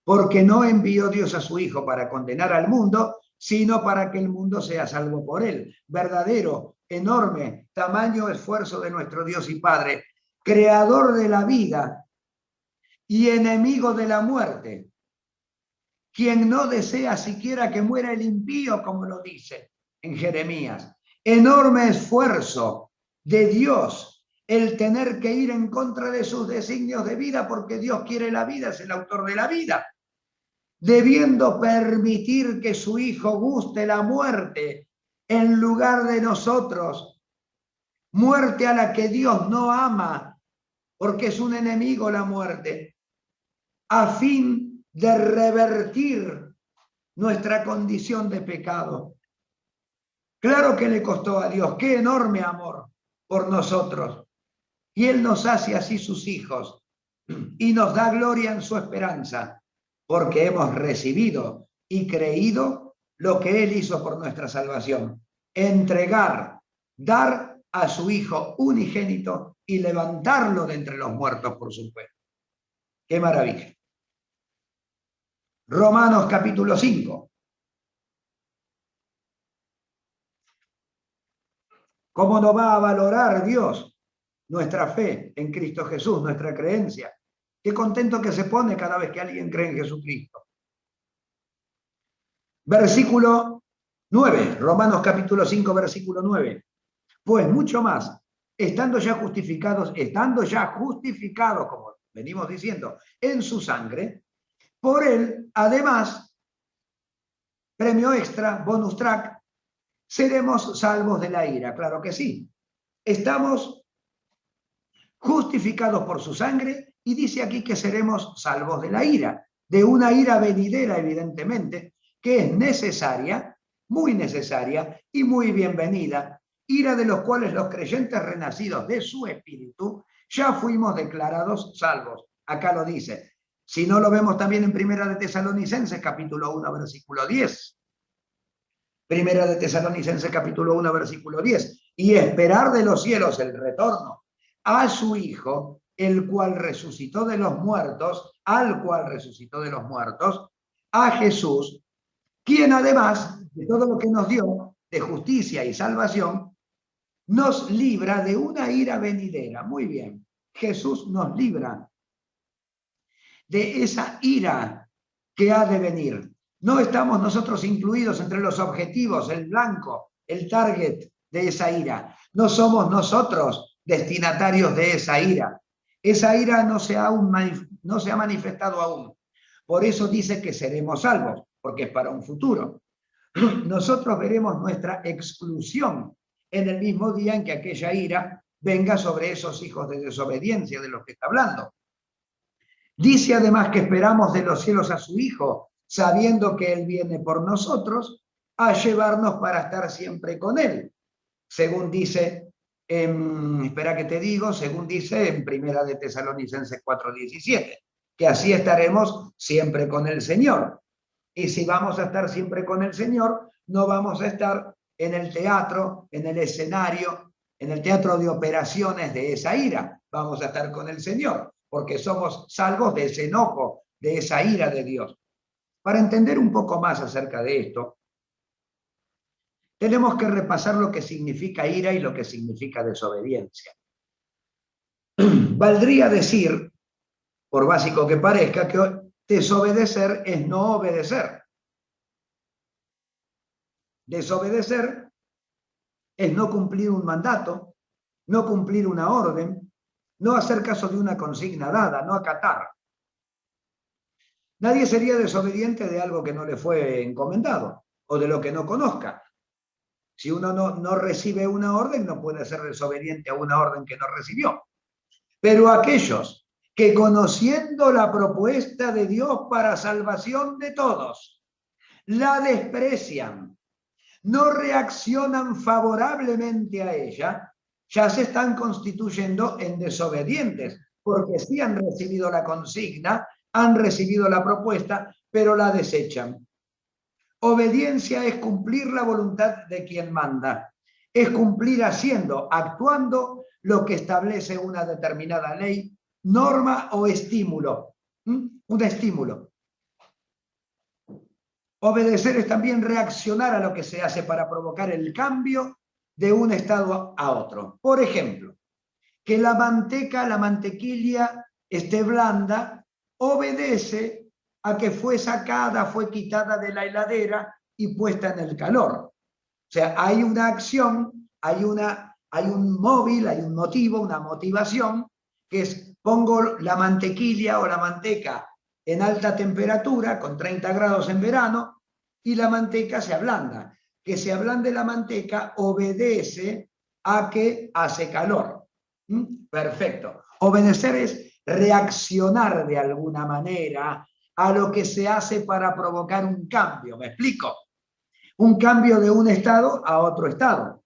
Porque no envió Dios a su Hijo para condenar al mundo, sino para que el mundo sea salvo por él. Verdadero, enorme, tamaño esfuerzo de nuestro Dios y Padre, creador de la vida y enemigo de la muerte, quien no desea siquiera que muera el impío, como lo dice en Jeremías. Enorme esfuerzo de Dios el tener que ir en contra de sus designios de vida, porque Dios quiere la vida, es el autor de la vida, debiendo permitir que su Hijo guste la muerte en lugar de nosotros, muerte a la que Dios no ama, porque es un enemigo la muerte, a fin de revertir nuestra condición de pecado. Claro que le costó a Dios, qué enorme amor por nosotros. Y Él nos hace así sus hijos y nos da gloria en su esperanza, porque hemos recibido y creído lo que Él hizo por nuestra salvación. Entregar, dar a su Hijo unigénito y levantarlo de entre los muertos, por supuesto. ¡Qué maravilla! Romanos capítulo 5. ¿Cómo no va a valorar Dios nuestra fe en Cristo Jesús, nuestra creencia? Qué contento que se pone cada vez que alguien cree en Jesucristo. Versículo 9, Romanos capítulo 5, versículo 9. Pues mucho más, estando ya justificados, como venimos diciendo, en su sangre, por él, además, premio extra, bonus track, seremos salvos de la ira. Claro que sí. Estamos justificados por su sangre y dice aquí que seremos salvos de la ira, de una ira venidera, evidentemente, que es necesaria, muy necesaria y muy bienvenida, ira de los cuales los creyentes renacidos de su espíritu ya fuimos declarados salvos. Acá lo dice. Si no, lo vemos también en Primera de Tesalonicenses, capítulo 1, versículo 10. Primera de Tesalonicenses, capítulo 1, versículo 10. Y esperar de los cielos el retorno a su Hijo, el cual resucitó de los muertos, al cual resucitó de los muertos, a Jesús, quien además de todo lo que nos dio de justicia y salvación, nos libra de una ira venidera. Muy bien, Jesús nos libra de esa ira que ha de venir. No estamos nosotros incluidos entre los objetivos, el blanco, el target de esa ira. No somos nosotros destinatarios de esa ira. Esa ira no se ha manifestado aún. Por eso dice que seremos salvos, porque es para un futuro. Nosotros veremos nuestra exclusión en el mismo día en que aquella ira venga sobre esos hijos de desobediencia de los que está hablando. Dice además que esperamos de los cielos a su Hijo, sabiendo que Él viene por nosotros a llevarnos para estar siempre con Él. Según dice, según dice en Primera de Tesalonicenses 4:17, que así estaremos siempre con el Señor. Y si vamos a estar siempre con el Señor, no vamos a estar en el teatro, en el escenario, en el teatro de operaciones de esa ira. Vamos a estar con el Señor, porque somos salvos de ese enojo, de esa ira de Dios. Para entender un poco más acerca de esto, tenemos que repasar lo que significa ira y lo que significa desobediencia. Valdría decir, por básico que parezca, que desobedecer es no obedecer. Desobedecer es no cumplir un mandato, no cumplir una orden, no hacer caso de una consigna dada, no acatar. Nadie sería desobediente de algo que no le fue encomendado o de lo que no conozca. Si uno no recibe una orden, no puede ser desobediente a una orden que no recibió. Pero aquellos que conociendo la propuesta de Dios para salvación de todos, la desprecian, no reaccionan favorablemente a ella, ya se están constituyendo en desobedientes, porque sí han recibido la consigna, han recibido la propuesta, pero la desechan. Obediencia es cumplir la voluntad de quien manda, es cumplir haciendo, actuando lo que establece una determinada ley, norma o estímulo. Un estímulo. Obedecer es también reaccionar a lo que se hace para provocar el cambio de un estado a otro. Por ejemplo, que la mantequilla esté blanda, obedece a que fue sacada, fue quitada de la heladera y puesta en el calor. O sea, hay una acción, hay un móvil, hay un motivo, una motivación, que es pongo la mantequilla o la manteca en alta temperatura, con 30 grados en verano, y la manteca se ablanda. Que se ablande la manteca obedece a que hace calor. Perfecto. Obedecer es reaccionar de alguna manera a lo que se hace para provocar un cambio. ¿Me explico? Un cambio de un estado a otro estado.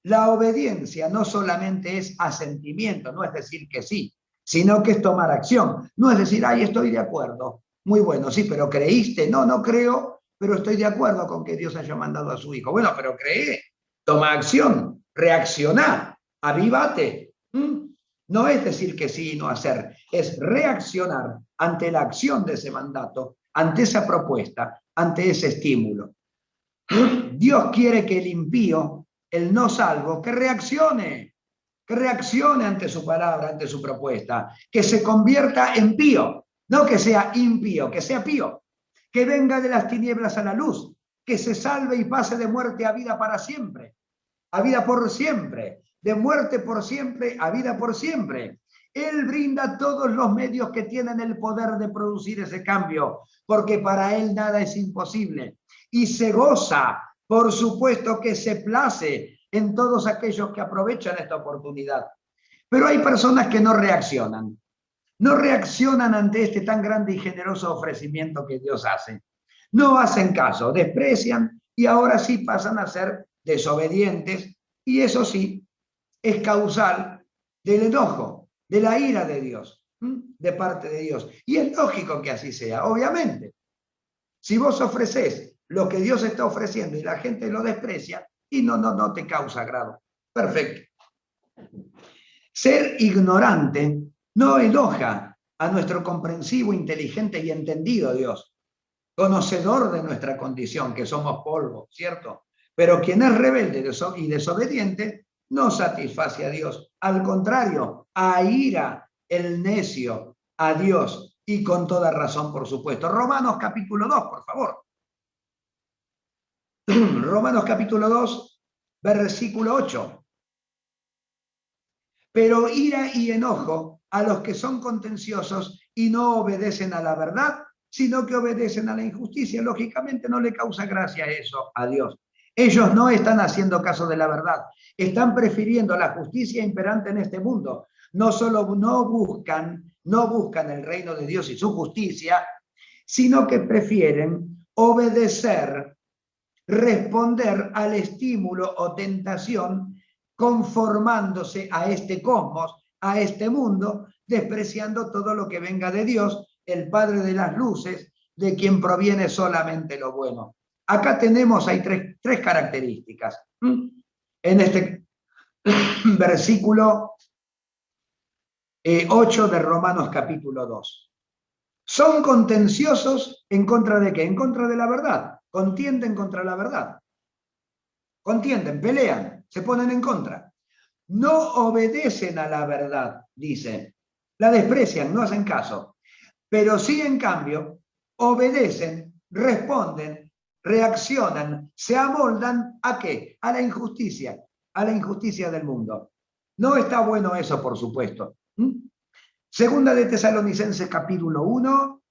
La obediencia no solamente es asentimiento, no es decir que sí, sino que es tomar acción. No es decir, ay, estoy de acuerdo. Muy bueno, sí, pero ¿creíste? No, no creo, pero estoy de acuerdo con que Dios haya mandado a su Hijo. Bueno, pero cree, toma acción, reacciona, avívate. No es decir que sí y no hacer, es reaccionar ante la acción de ese mandato, ante esa propuesta, ante ese estímulo. Dios quiere que el impío el no salvo, que reaccione ante su palabra, ante su propuesta, que se convierta en pío, no que sea impío, que sea pío, que venga de las tinieblas a la luz, que se salve y pase de muerte a vida para siempre, a vida por siempre, de muerte por siempre a vida por siempre. Él brinda todos los medios que tienen el poder de producir ese cambio, porque para él nada es imposible. Y se goza, por supuesto que se place en todos aquellos que aprovechan esta oportunidad. Pero hay personas que no reaccionan ante este tan grande y generoso ofrecimiento que Dios hace. No hacen caso, desprecian y ahora sí pasan a ser desobedientes, y eso sí es causal del enojo, de la ira de Dios, de parte de Dios. Y es lógico que así sea, obviamente. Si vos ofreces lo que Dios está ofreciendo y la gente lo desprecia, y no te causa agrado. Perfecto. Ser ignorante no enoja a nuestro comprensivo, inteligente y entendido Dios, conocedor de nuestra condición, que somos polvo, ¿cierto? Pero quien es rebelde y desobediente no satisface a Dios. Al contrario, aira el necio a Dios, y con toda razón, por supuesto. Romanos capítulo 2, por favor. Romanos capítulo 2, versículo 8. Pero ira y enojo a los que son contenciosos y no obedecen a la verdad, sino que obedecen a la injusticia. Lógicamente no le causa gracia eso a Dios. Ellos no están haciendo caso de la verdad, están prefiriendo la justicia imperante en este mundo. No solo no buscan el reino de Dios y su justicia, sino que prefieren obedecer, responder al estímulo o tentación, conformándose a este cosmos, a este mundo, despreciando todo lo que venga de Dios, el Padre de las luces, de quien proviene solamente lo bueno. Acá hay tres características. En este versículo 8 de Romanos capítulo 2. Son contenciosos ¿en contra de qué? En contra de la verdad. Contienden contra la verdad. Contienden, pelean, se ponen en contra. No obedecen a la verdad, dice. La desprecian, no hacen caso. Pero sí, en cambio, obedecen, responden, reaccionan, se amoldan ¿a qué? A la injusticia del mundo. No está bueno eso, por supuesto. Segunda de Tesalonicenses capítulo 1,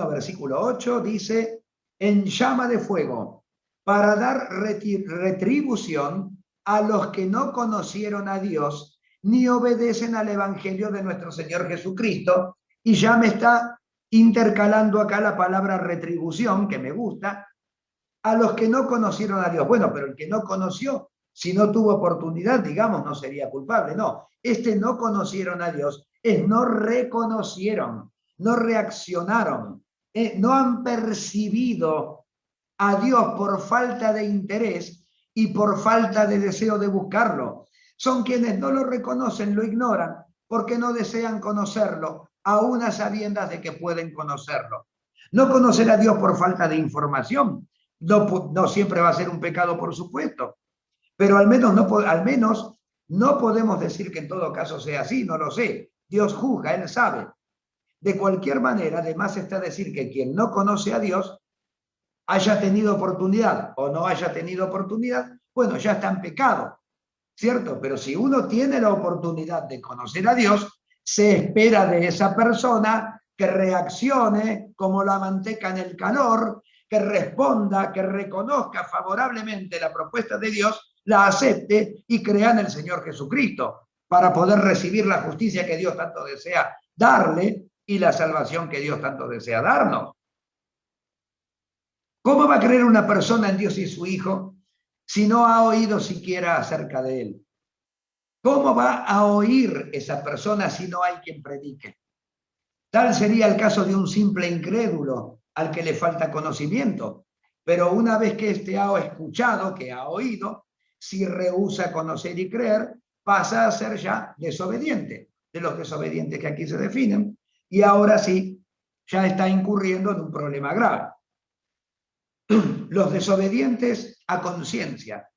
versículo 8, dice: en llama de fuego, para dar retribución a los que no conocieron a Dios ni obedecen al evangelio de nuestro Señor Jesucristo. Y ya me está intercalando acá la palabra retribución, que me gusta, a los que no conocieron a Dios. Bueno, pero el que no conoció, si no tuvo oportunidad, digamos, no sería culpable. No, no conocieron a Dios, no reconocieron, no reaccionaron, no han percibido a Dios por falta de interés y por falta de deseo de buscarlo. Son quienes no lo reconocen, lo ignoran, porque no desean conocerlo, aún a sabiendas de que pueden conocerlo. No conocer a Dios por falta de información no siempre va a ser un pecado, por supuesto, pero al menos no podemos decir que en todo caso sea así, no lo sé. Dios juzga, Él sabe. De cualquier manera, además está decir que quien no conoce a Dios, haya tenido oportunidad o no haya tenido oportunidad, bueno, ya está en pecado, ¿cierto? Pero si uno tiene la oportunidad de conocer a Dios, se espera de esa persona que reaccione como la manteca en el calor, que responda, que reconozca favorablemente la propuesta de Dios, la acepte y crea en el Señor Jesucristo para poder recibir la justicia que Dios tanto desea darle y la salvación que Dios tanto desea darnos. ¿Cómo va a creer una persona en Dios y su Hijo si no ha oído siquiera acerca de Él? ¿Cómo va a oír esa persona si no hay quien predique? Tal sería el caso de un simple incrédulo al que le falta conocimiento. Pero una vez que éste ha escuchado, que ha oído, si rehúsa conocer y creer, pasa a ser ya desobediente, de los desobedientes que aquí se definen, y ahora sí, ya está incurriendo en un problema grave. Los desobedientes a conciencia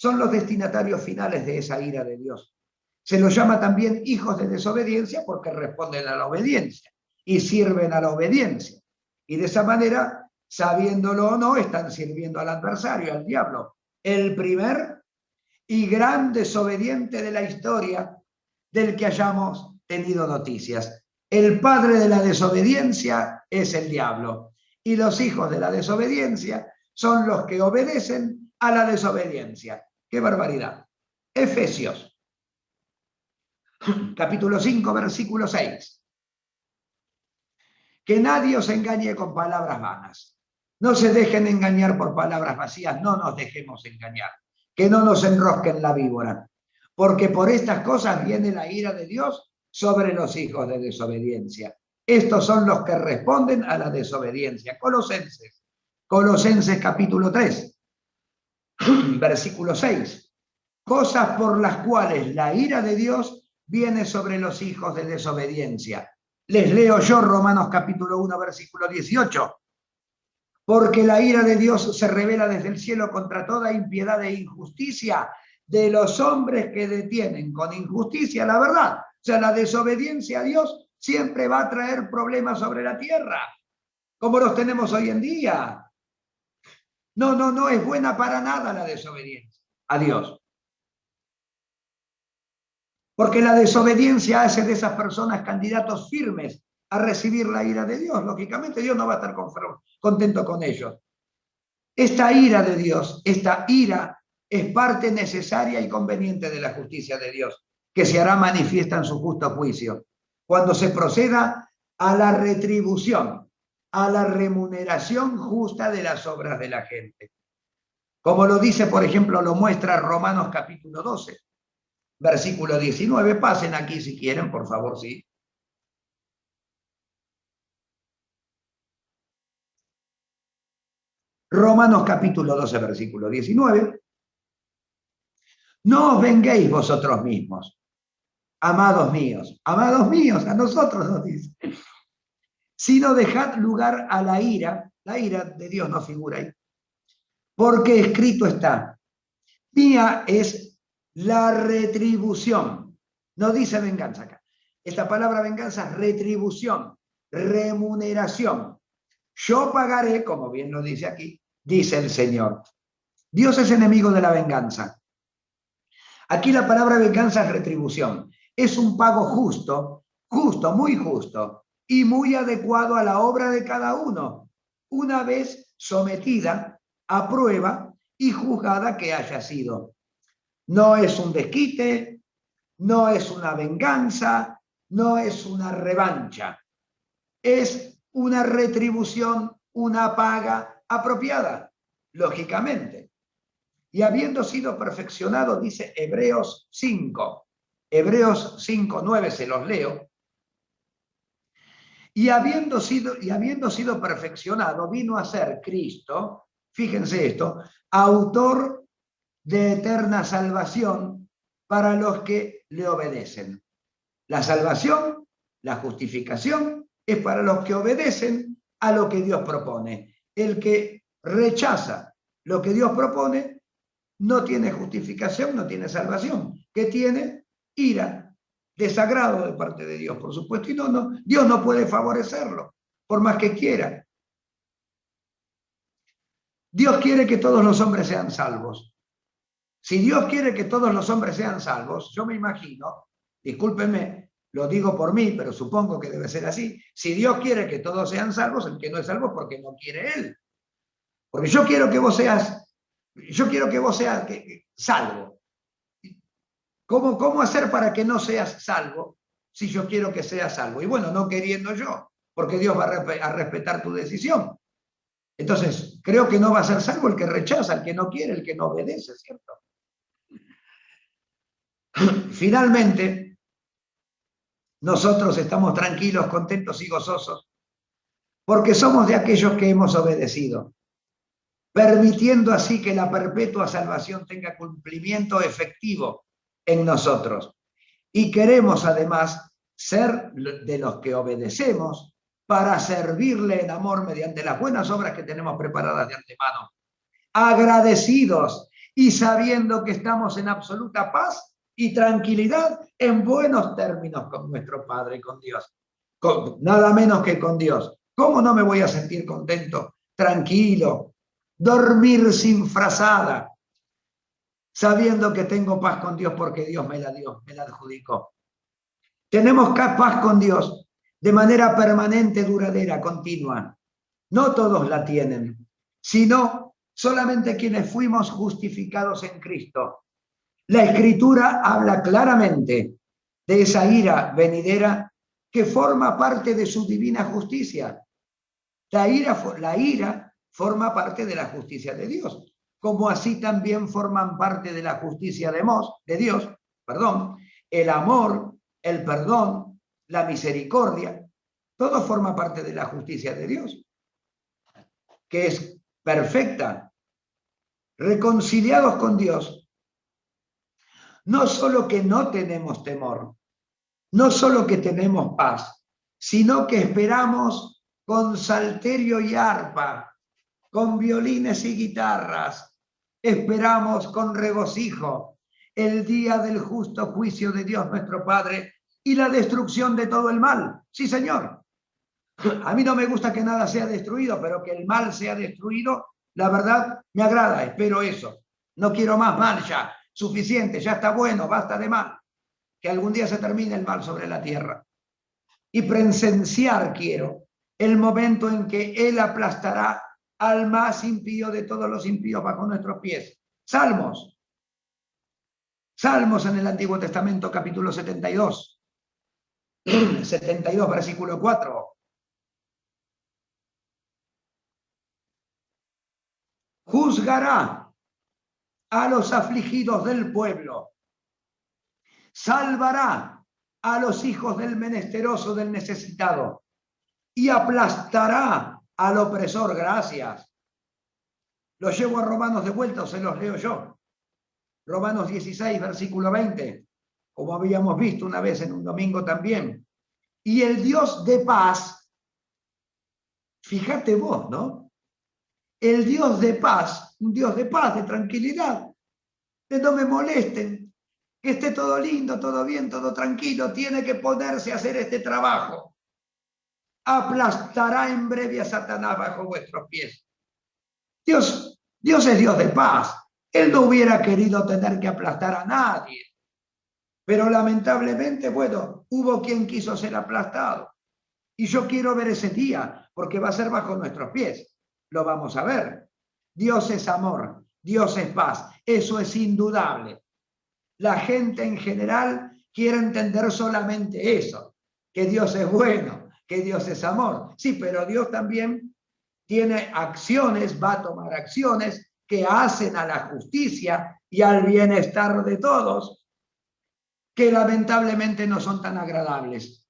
son los destinatarios finales de esa ira de Dios. Se los llama también hijos de desobediencia porque responden a la obediencia y sirven a la obediencia. Y de esa manera, sabiéndolo o no, están sirviendo al adversario, al diablo, el primer y gran desobediente de la historia del que hayamos tenido noticias. El padre de la desobediencia es el diablo y los hijos de la desobediencia son los que obedecen a la desobediencia. ¡Qué barbaridad! Efesios, capítulo 5, versículo 6. Que nadie os engañe con palabras vanas. No se dejen engañar por palabras vacías, no nos dejemos engañar. Que no nos enrosquen la víbora, porque por estas cosas viene la ira de Dios sobre los hijos de desobediencia. Estos son los que responden a la desobediencia. Colosenses capítulo 3, versículo 6. Cosas por las cuales la ira de Dios viene sobre los hijos de desobediencia. Les leo yo Romanos capítulo 1, versículo 18. Porque la ira de Dios se revela desde el cielo contra toda impiedad e injusticia de los hombres que detienen con injusticia la verdad. O sea, la desobediencia a Dios siempre va a traer problemas sobre la tierra, como los tenemos hoy en día. No es buena para nada la desobediencia a Dios. Porque la desobediencia hace de esas personas candidatos firmes a recibir la ira de Dios. Lógicamente Dios no va a estar contento con ellos. Esta ira de Dios, esta ira es parte necesaria y conveniente de la justicia de Dios, que se hará manifiesta en su justo juicio, cuando se proceda a la retribución, a la remuneración justa de las obras de la gente. Como lo dice, por ejemplo, lo muestra Romanos capítulo 12. Versículo 19, pasen aquí si quieren, por favor, sí. Romanos capítulo 12, versículo 19. No os venguéis vosotros mismos, amados míos, a nosotros nos dice, sino dejad lugar a la ira de Dios no figura ahí, porque escrito está, mía es la retribución. No dice venganza acá. Esta palabra venganza es retribución, remuneración. Yo pagaré, como bien lo dice aquí, dice el Señor. Dios es enemigo de la venganza. Aquí la palabra venganza es retribución. Es un pago justo, muy justo, y muy adecuado a la obra de cada uno, una vez sometida a prueba y juzgada que haya sido. No es un desquite, no es una venganza, no es una revancha. Es una retribución, una paga apropiada, lógicamente. Y habiendo sido perfeccionado, dice Hebreos 5, 9, se los leo. Y habiendo sido perfeccionado, vino a ser Cristo, fíjense esto, autor de eterna salvación para los que le obedecen. La salvación, la justificación, es para los que obedecen a lo que Dios propone. El que rechaza lo que Dios propone no tiene justificación, no tiene salvación. ¿Qué tiene? Ira, desagrado de parte de Dios, por supuesto. Y Dios no puede favorecerlo, por más que quiera. Dios quiere que todos los hombres sean salvos. Si Dios quiere que todos los hombres sean salvos, yo me imagino, discúlpenme, lo digo por mí, pero supongo que debe ser así, si Dios quiere que todos sean salvos, el que no es salvo es porque no quiere Él. Porque yo quiero que vos seas salvo. ¿Cómo hacer para que no seas salvo si yo quiero que seas salvo? Y bueno, no queriendo yo, porque Dios va a respetar tu decisión. Entonces, creo que no va a ser salvo el que rechaza, el que no quiere, el que no obedece, ¿cierto? Finalmente, nosotros estamos tranquilos, contentos y gozosos porque somos de aquellos que hemos obedecido, permitiendo así que la perpetua salvación tenga cumplimiento efectivo en nosotros. Y queremos además ser de los que obedecemos para servirle en amor mediante las buenas obras que tenemos preparadas de antemano, agradecidos y sabiendo que estamos en absoluta paz y tranquilidad, en buenos términos con nuestro Padre y con Dios. Nada menos que con Dios. ¿Cómo no me voy a sentir contento, tranquilo, dormir sin frazada, sabiendo que tengo paz con Dios porque Dios me la dio, me la adjudicó? Tenemos paz con Dios de manera permanente, duradera, continua. No todos la tienen, sino solamente quienes fuimos justificados en Cristo. La Escritura habla claramente de esa ira venidera que forma parte de su divina justicia. La ira forma parte de la justicia de Dios, como así también forman parte de la justicia de Dios, el amor, el perdón, la misericordia, todo forma parte de la justicia de Dios, que es perfecta. Reconciliados con Dios, no solo que no tenemos temor, no solo que tenemos paz, sino que esperamos con salterio y arpa, con violines y guitarras, esperamos con regocijo el día del justo juicio de Dios nuestro Padre y la destrucción de todo el mal. Sí, Señor. A mí no me gusta que nada sea destruido, pero que el mal sea destruido, la verdad, me agrada, espero eso. No quiero más mal ya, suficiente, ya está bueno, basta de mal. Que algún día se termine el mal sobre la tierra. Y presenciar quiero el momento en que Él aplastará al más impío de todos los impíos bajo nuestros pies. Salmos. Salmos en el Antiguo Testamento, capítulo 72. 72, versículo 4. Juzgará a los afligidos del pueblo. Salvará a los hijos del menesteroso, del necesitado. Y aplastará al opresor. Gracias. ¿Los llevo a Romanos de vuelta o se los leo yo? Romanos 16, versículo 20, como habíamos visto una vez en un domingo también. Y el Dios de paz, fíjate vos, ¿no? El Dios de paz, un Dios de paz, de tranquilidad, de no me molesten, que esté todo lindo, todo bien, todo tranquilo, tiene que ponerse a hacer este trabajo. Aplastará en breve a Satanás bajo vuestros pies. Dios es Dios de paz. Él no hubiera querido tener que aplastar a nadie. Pero lamentablemente, bueno, hubo quien quiso ser aplastado. Y yo quiero ver ese día, porque va a ser bajo nuestros pies. Lo vamos a ver. Dios es amor, Dios es paz. Eso es indudable. La gente en general quiere entender solamente eso, que Dios es bueno, que Dios es amor. Sí, pero Dios también tiene acciones, va a tomar acciones que hacen a la justicia y al bienestar de todos, que lamentablemente no son tan agradables.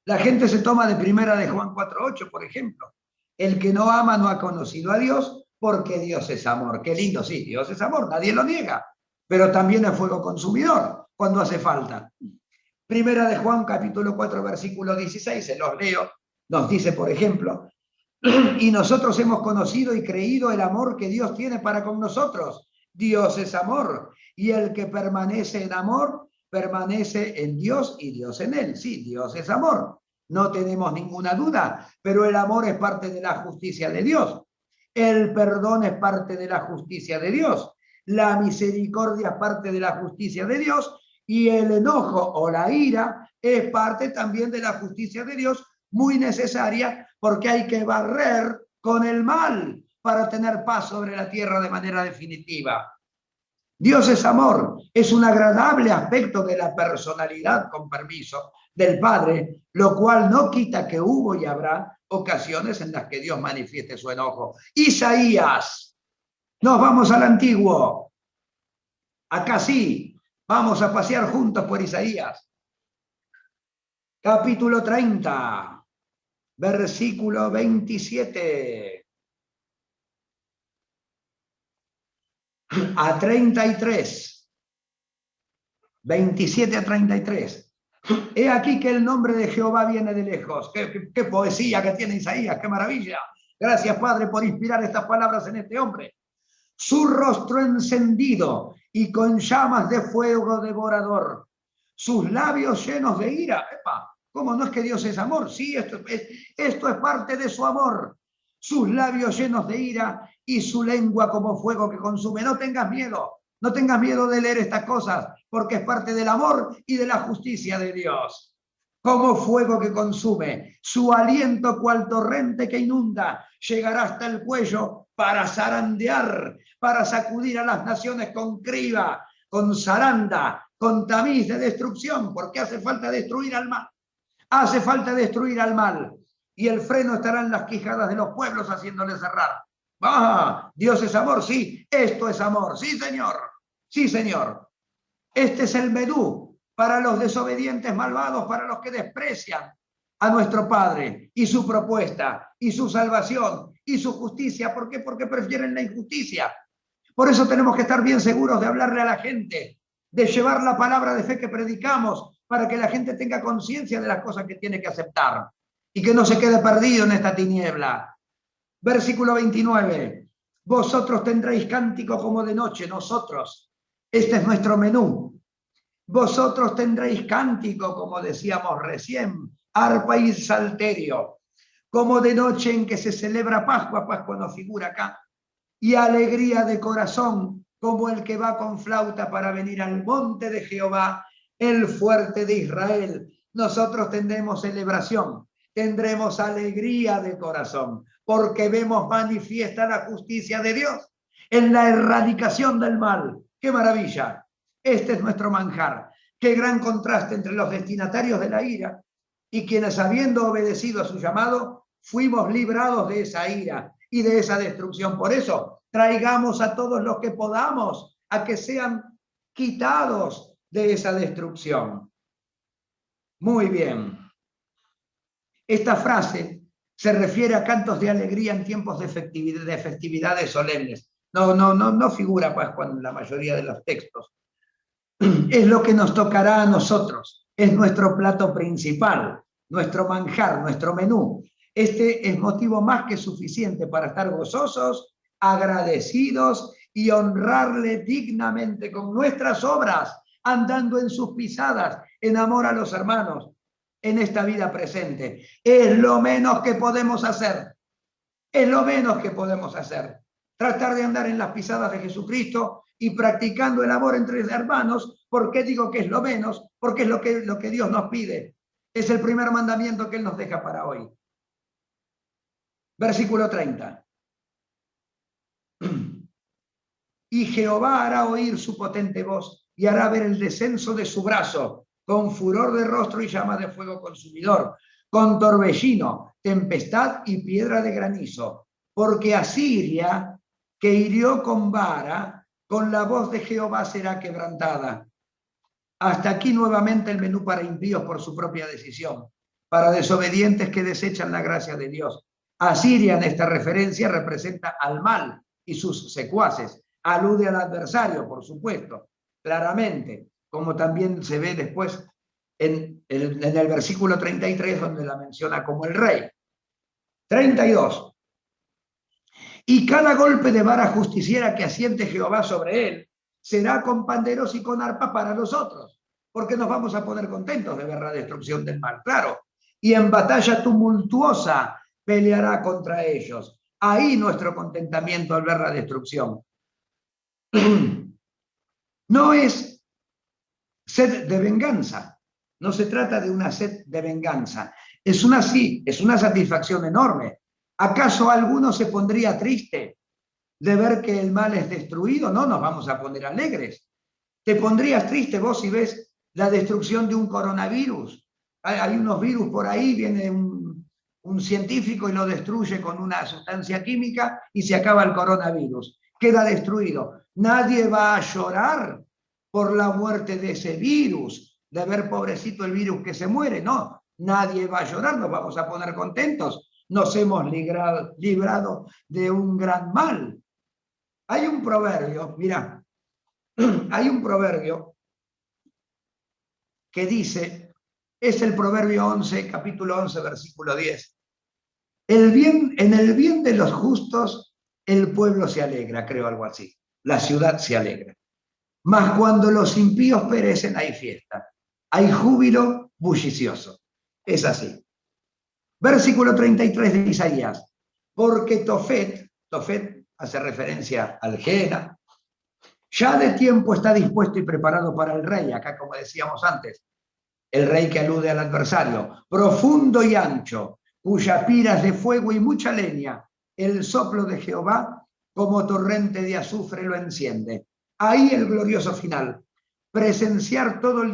La gente se toma de primera de Juan 4:8, por ejemplo. El que no ama no ha conocido a Dios, porque Dios es amor. Qué lindo, sí, Dios es amor, nadie lo niega, pero también es fuego consumidor cuando hace falta. Primera de Juan, capítulo 4, versículo 16, se los leo, nos dice, por ejemplo, y nosotros hemos conocido y creído el amor que Dios tiene para con nosotros. Dios es amor, y el que permanece en amor, permanece en Dios y Dios en él. Sí, Dios es amor, no tenemos ninguna duda, pero el amor es parte de la justicia de Dios. El perdón es parte de la justicia de Dios. La misericordia es parte de la justicia de Dios, y el enojo o la ira es parte también de la justicia de Dios, muy necesaria, porque hay que barrer con el mal para tener paz sobre la tierra de manera definitiva. Dios es amor, es un agradable aspecto de la personalidad, con permiso, del Padre, lo cual no quita que hubo y habrá ocasiones en las que Dios manifieste su enojo. Isaías, nos vamos al antiguo. Acá sí, vamos a pasear juntos por Isaías. Capítulo 30. Versículo 27 a 33. 27 a 33. He aquí que el nombre de Jehová viene de lejos. Qué poesía que tiene Isaías, qué maravilla. Gracias, Padre, por inspirar estas palabras en este hombre. su rostro encendido y con llamas de fuego devorador, sus labios llenos de ira. ¡Epa! ¿Cómo no es que Dios es amor? Sí, esto es parte de su amor. Sus labios llenos de ira y su lengua como fuego que consume. No tengas miedo, no tengas miedo de leer estas cosas, porque es parte del amor y de la justicia de Dios. Como fuego que consume, su aliento cual torrente que inunda, llegará hasta el cuello para zarandear, para sacudir a las naciones con criba, con zaranda, con tamiz de destrucción, porque hace falta destruir al mal. Hace falta destruir al mal. Y el freno estará en las quijadas de los pueblos haciéndole cerrar. ¡Ah! Dios es amor, sí, esto es amor, sí, señor, sí, señor. Este es el menú para los desobedientes malvados, para los que desprecian a nuestro Padre y su propuesta y su salvación y su justicia. ¿Por qué? Porque prefieren la injusticia. Por eso tenemos que estar bien seguros de hablarle a la gente, de llevar la palabra de fe que predicamos para que la gente tenga conciencia de las cosas que tiene que aceptar y que no se quede perdido en esta tiniebla. Versículo 29. Vosotros tendréis cántico como de noche, nosotros. Este es nuestro menú. Vosotros tendréis cántico, como decíamos recién, arpa y salterio, como de noche en que se celebra Pascua, Pascua no figura acá, y alegría de corazón, como el que va con flauta para venir al monte de Jehová, el fuerte de Israel. Nosotros tendremos celebración, tendremos alegría de corazón, porque vemos manifiesta la justicia de Dios en la erradicación del mal. ¡Qué maravilla! Este es nuestro manjar. Qué gran contraste entre los destinatarios de la ira y quienes, habiendo obedecido a su llamado, fuimos librados de esa ira y de esa destrucción. Por eso, traigamos a todos los que podamos a que sean quitados de esa destrucción. Muy bien. Esta frase se refiere a cantos de alegría en tiempos de festividades solemnes. No figura pues en la mayoría de los textos. Es lo que nos tocará a nosotros, es nuestro plato principal, nuestro manjar, nuestro menú. Este es motivo más que suficiente para estar gozosos, agradecidos y honrarle dignamente con nuestras obras, andando en sus pisadas, en amor a los hermanos, en esta vida presente. Es lo menos que podemos hacer, es lo menos que podemos hacer. Tratar de andar en las pisadas de Jesucristo y practicando el amor entre hermanos. ¿Por qué digo que es lo menos? Porque es lo que Dios nos pide. Es el primer mandamiento que Él nos deja para hoy. Versículo 30. Y Jehová hará oír su potente voz y hará ver el descenso de su brazo, con furor de rostro y llama de fuego consumidor, con torbellino, tempestad y piedra de granizo. Porque Asiria, que hirió con vara, con la voz de Jehová será quebrantada. Hasta aquí nuevamente el menú para impíos por su propia decisión, para desobedientes que desechan la gracia de Dios. Asiria en esta referencia representa al mal y sus secuaces, alude al adversario, por supuesto, claramente, como también se ve después en el versículo 33, donde la menciona como el rey. 32. Y cada golpe de vara justiciera que asiente Jehová sobre él será con panderos y con arpa para nosotros, porque nos vamos a poner contentos de ver la destrucción del mal, claro. Y en batalla tumultuosa peleará contra ellos. Ahí nuestro contentamiento al ver la destrucción. No es sed de venganza, no se trata de una sed de venganza. Es una satisfacción enorme. ¿Acaso alguno se pondría triste de ver que el mal es destruido? No nos vamos a poner alegres. ¿Te pondrías triste vos si ves la destrucción de un coronavirus? Hay unos virus por ahí, viene un científico y lo destruye con una sustancia química y se acaba el coronavirus. Queda destruido. Nadie va a llorar por la muerte de ese virus, de ver pobrecito el virus que se muere, no. Nadie va a llorar, nos vamos a poner contentos. Nos hemos librado de un gran mal. Hay un proverbio, mira, hay un proverbio que dice, es el proverbio 11, capítulo 11, versículo 10. En el bien de los justos el pueblo se alegra, creo algo así. La ciudad se alegra. Mas cuando los impíos perecen hay fiesta, hay júbilo bullicioso. Es así. Versículo 33 de Isaías. Porque Tofet hace referencia al Jena, ya de tiempo está dispuesto y preparado para el rey, acá como decíamos antes, el rey que alude al adversario, profundo y ancho, cuya pira es de fuego y mucha leña, el soplo de Jehová como torrente de azufre lo enciende. Ahí el glorioso final, presenciar todo el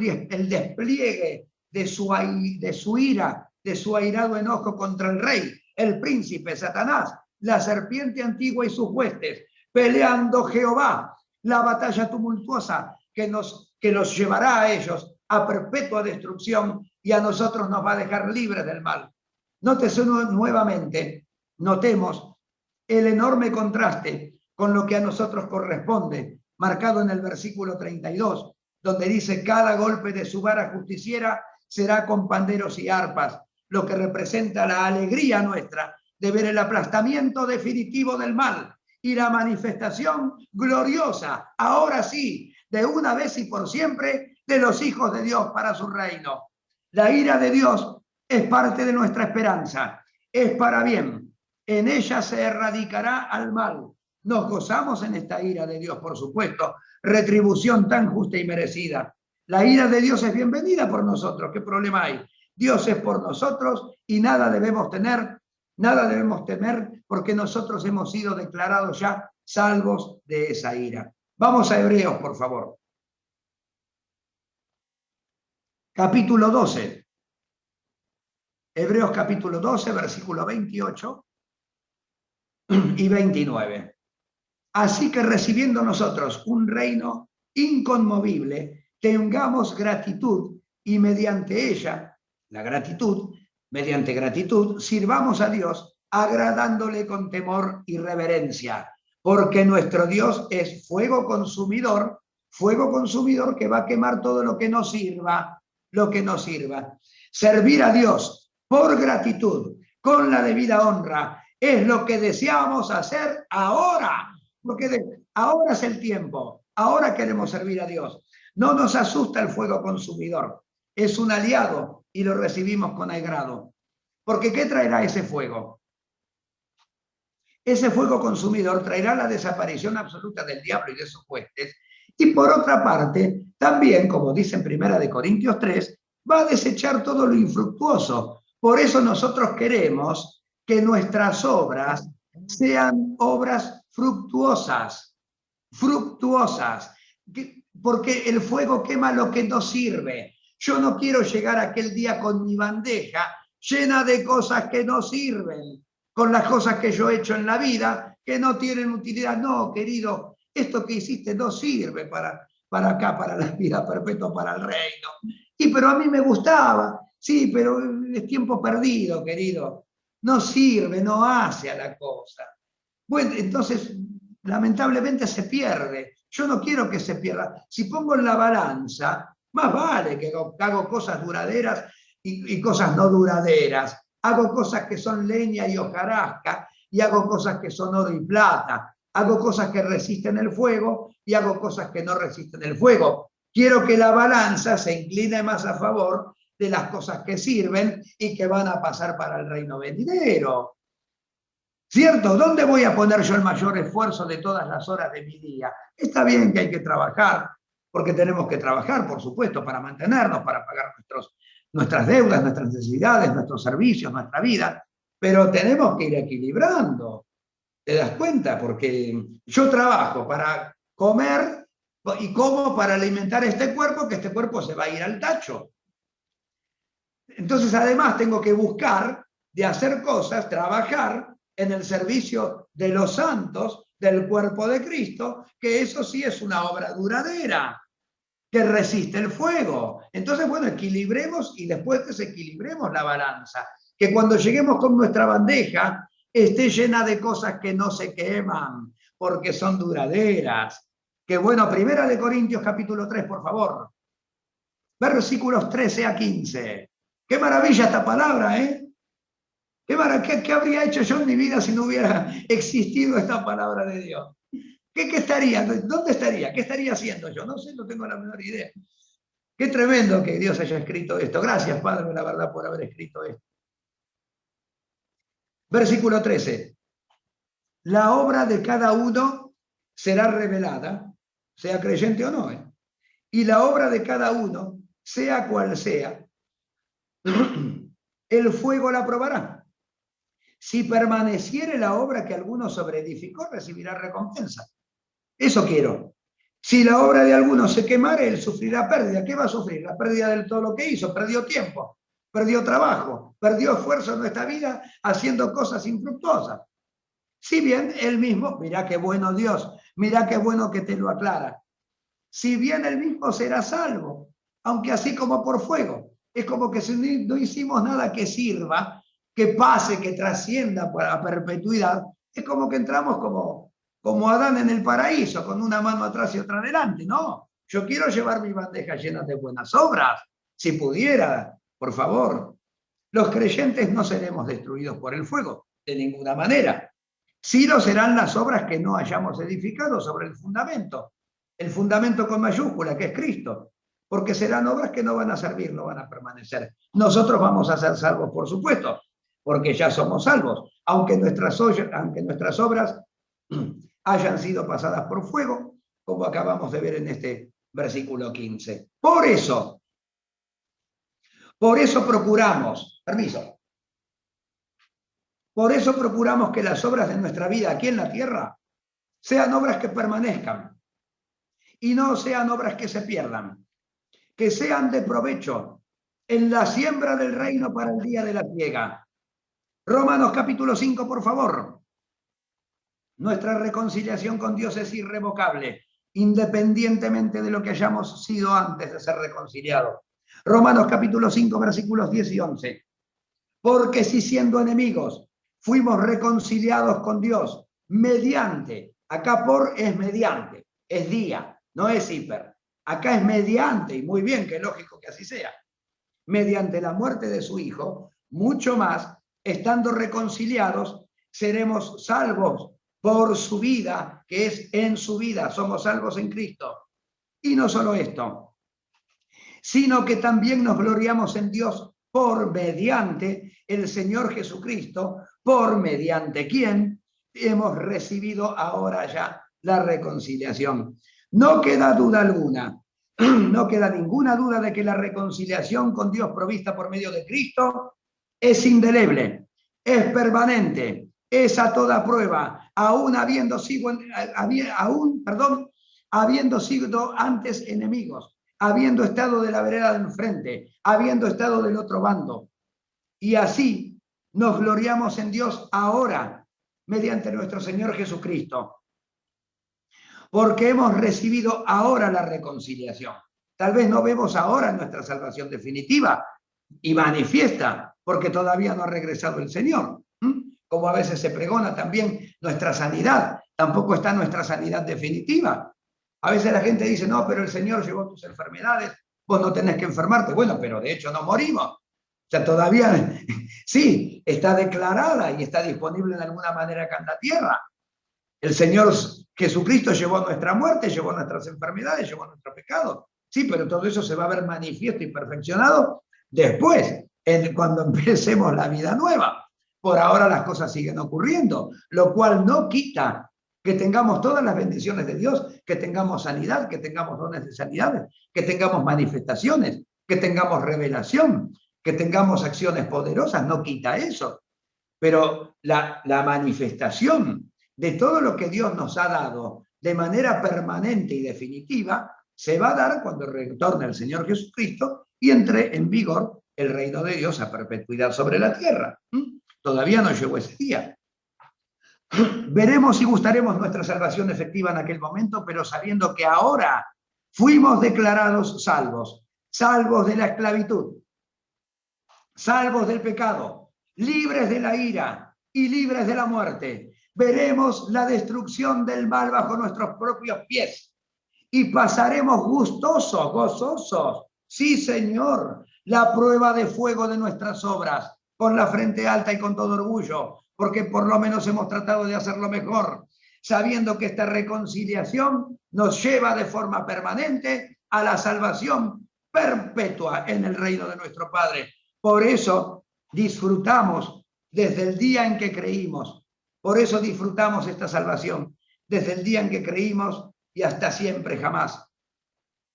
despliegue de su ira, de su airado enojo contra el rey, el príncipe Satanás, la serpiente antigua y sus huestes, peleando Jehová, la batalla tumultuosa que los llevará a ellos a perpetua destrucción y a nosotros nos va a dejar libres del mal. Nótese nuevamente, notemos el enorme contraste con lo que a nosotros corresponde, marcado en el versículo 32, donde dice: cada golpe de su vara justiciera será con panderos y arpas, lo que representa la alegría nuestra de ver el aplastamiento definitivo del mal y la manifestación gloriosa, ahora sí, de una vez y por siempre, de los hijos de Dios para su reino. La ira de Dios es parte de nuestra esperanza, es para bien. En ella se erradicará al mal. Nos gozamos en esta ira de Dios, por supuesto, retribución tan justa y merecida. La ira de Dios es bienvenida por nosotros, ¿qué problema hay? Dios es por nosotros y nada debemos temer, porque nosotros hemos sido declarados ya salvos de esa ira. Vamos a Hebreos, por favor. Capítulo 12. Hebreos capítulo 12, versículo 28 y 29. Así que recibiendo nosotros un reino inconmovible, tengamos gratitud y mediante ella, la gratitud, mediante gratitud, sirvamos a Dios agradándole con temor y reverencia, porque nuestro Dios es fuego consumidor que va a quemar todo lo que no sirva, Servir a Dios por gratitud, con la debida honra, es lo que deseamos hacer ahora, porque ahora es el tiempo, ahora queremos servir a Dios. No nos asusta el fuego consumidor, es un aliado y lo recibimos con agrado. Porque ¿qué traerá ese fuego? Ese fuego consumidor traerá la desaparición absoluta del diablo y de sus huestes. Y por otra parte, también, como dice en 1 Corintios 3, va a desechar todo lo infructuoso. Por eso nosotros queremos que nuestras obras sean obras fructuosas, porque el fuego quema lo que no sirve. Yo no quiero llegar aquel día con mi bandeja llena de cosas que no sirven, con las cosas que yo he hecho en la vida que no tienen utilidad. No, querido, esto que hiciste no sirve para acá, para la vida perpetua, para el reino. Pero a mí me gustaba, sí, pero es tiempo perdido, querido. No sirve, no hace a la cosa. Bueno, entonces, lamentablemente se pierde. Yo no quiero que se pierda. Si pongo en la balanza, más vale que hago cosas duraderas y cosas no duraderas. Hago cosas que son leña y hojarasca y hago cosas que son oro y plata. Hago cosas que resisten el fuego y hago cosas que no resisten el fuego. Quiero que la balanza se incline más a favor de las cosas que sirven y que van a pasar para el reino venidero. ¿Cierto? ¿Dónde voy a poner yo el mayor esfuerzo de todas las horas de mi día? Está bien que hay que trabajar, porque tenemos que trabajar, por supuesto, para mantenernos, para pagar nuestras deudas, nuestras necesidades, nuestros servicios, nuestra vida, pero tenemos que ir equilibrando. ¿Te das cuenta? Porque yo trabajo para comer y como para alimentar este cuerpo, que este cuerpo se va a ir al tacho. Entonces, además, tengo que buscar de hacer cosas, trabajar en el servicio de los santos del cuerpo de Cristo, que eso sí es una obra duradera, que resiste el fuego. Entonces, bueno, equilibremos y después desequilibremos la balanza, que cuando lleguemos con nuestra bandeja esté llena de cosas que no se queman, porque son duraderas. Que bueno, 1 Corintios capítulo 3, por favor. Versículos 13 a 15. Qué maravilla esta palabra, ¿eh? ¿Qué habría hecho yo en mi vida si no hubiera existido esta palabra de Dios? ¿Qué estaría? ¿Dónde estaría? ¿Qué estaría haciendo yo? No sé, no tengo la menor idea. Qué tremendo que Dios haya escrito esto. Gracias, Padre, la verdad, por haber escrito esto. Versículo 13. La obra de cada uno será revelada, sea creyente o no. Y la obra de cada uno, sea cual sea, el fuego la probará. Si permaneciere la obra que alguno sobreedificó, recibirá recompensa. Eso quiero. Si la obra de alguno se quemare, él sufrirá pérdida. ¿Qué va a sufrir? La pérdida de todo lo que hizo. Perdió tiempo, perdió trabajo, perdió esfuerzo en nuestra vida haciendo cosas infructuosas. Si bien él mismo, mirá qué bueno Dios, mirá qué bueno que te lo aclara. Si bien él mismo será salvo, aunque así como por fuego. Es como que si no hicimos nada que sirva, que pase, que trascienda para la perpetuidad, es como que entramos como Adán en el paraíso, con una mano atrás y otra adelante. No, yo quiero llevar mi bandeja llena de buenas obras, si pudiera, por favor. Los creyentes no seremos destruidos por el fuego, de ninguna manera. Sí lo serán las obras que no hayamos edificado sobre el fundamento con mayúscula, que es Cristo, porque serán obras que no van a servir, no van a permanecer. Nosotros vamos a ser salvos, por supuesto, porque ya somos salvos, aunque nuestras obras hayan sido pasadas por fuego, como acabamos de ver en este versículo 15. Por eso procuramos, permiso, por eso procuramos que las obras de nuestra vida aquí en la tierra sean obras que permanezcan y no sean obras que se pierdan, que sean de provecho en la siembra del reino para el día de la siega. Romanos capítulo 5, por favor. Nuestra reconciliación con Dios es irrevocable, independientemente de lo que hayamos sido antes de ser reconciliados. Romanos capítulo 5, versículos 10 y 11. Porque si siendo enemigos fuimos reconciliados con Dios mediante, acá por es mediante, es día, no es hiper. Acá es mediante, y muy bien, que es lógico que así sea. Mediante la muerte de su Hijo, mucho más, estando reconciliados, seremos salvos por su vida, que es en su vida, somos salvos en Cristo. Y no solo esto, sino que también nos gloriamos en Dios por mediante el Señor Jesucristo, por mediante quien hemos recibido ahora ya la reconciliación. No queda duda alguna, no queda ninguna duda de que la reconciliación con Dios provista por medio de Cristo es indeleble, es permanente, es a toda prueba, habiendo sido antes enemigos, habiendo estado de la vereda de enfrente, habiendo estado del otro bando. Y así nos gloriamos en Dios ahora, mediante nuestro Señor Jesucristo, porque hemos recibido ahora la reconciliación. Tal vez no vemos ahora nuestra salvación definitiva y manifiesta, porque todavía no ha regresado el Señor. Como a veces se pregona también nuestra sanidad, tampoco está nuestra sanidad definitiva. A veces la gente dice, no, pero el Señor llevó tus enfermedades, vos no tenés que enfermarte. Bueno, pero de hecho no morimos. O sea, todavía sí, está declarada y está disponible de alguna manera acá en la tierra. El Señor Jesucristo llevó nuestra muerte, llevó nuestras enfermedades, llevó nuestro pecado. Sí, pero todo eso se va a ver manifiesto y perfeccionado después, cuando empecemos la vida nueva. Por ahora las cosas siguen ocurriendo, lo cual no quita que tengamos todas las bendiciones de Dios, que tengamos sanidad, que tengamos dones de sanidad, que tengamos manifestaciones, que tengamos revelación, que tengamos acciones poderosas, no quita eso. Pero la manifestación de todo lo que Dios nos ha dado de manera permanente y definitiva se va a dar cuando retorne el Señor Jesucristo y entre en vigor el reino de Dios a perpetuidad sobre la tierra. Todavía no llegó ese día. Veremos y gustaremos nuestra salvación efectiva en aquel momento, pero sabiendo que ahora fuimos declarados salvos, salvos de la esclavitud, salvos del pecado, libres de la ira y libres de la muerte. Veremos la destrucción del mal bajo nuestros propios pies y pasaremos gustosos, gozosos, sí Señor, la prueba de fuego de nuestras obras, con la frente alta y con todo orgullo, porque por lo menos hemos tratado de hacerlo mejor, sabiendo que esta reconciliación nos lleva de forma permanente a la salvación perpetua en el reino de nuestro Padre. Por eso disfrutamos desde el día en que creímos, por eso disfrutamos esta salvación, desde el día en que creímos y hasta siempre jamás.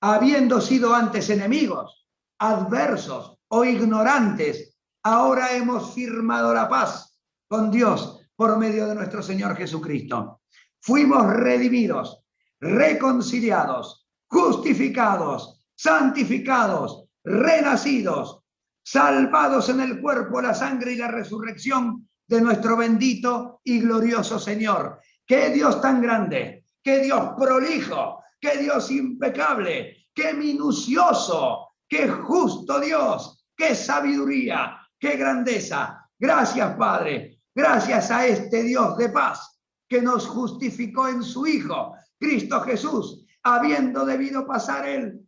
Habiendo sido antes enemigos, adversos o ignorantes, ahora hemos firmado la paz con Dios por medio de nuestro Señor Jesucristo. Fuimos redimidos, reconciliados, justificados, santificados, renacidos, salvados en el cuerpo, la sangre y la resurrección de nuestro bendito y glorioso Señor. ¡Qué Dios tan grande! ¡Qué Dios prolijo! ¡Qué Dios impecable! ¡Qué minucioso! ¡Qué justo Dios! ¡Qué sabiduría! ¡Qué grandeza! Gracias, Padre. Gracias a este Dios de paz que nos justificó en su Hijo, Cristo Jesús, habiendo debido pasar Él,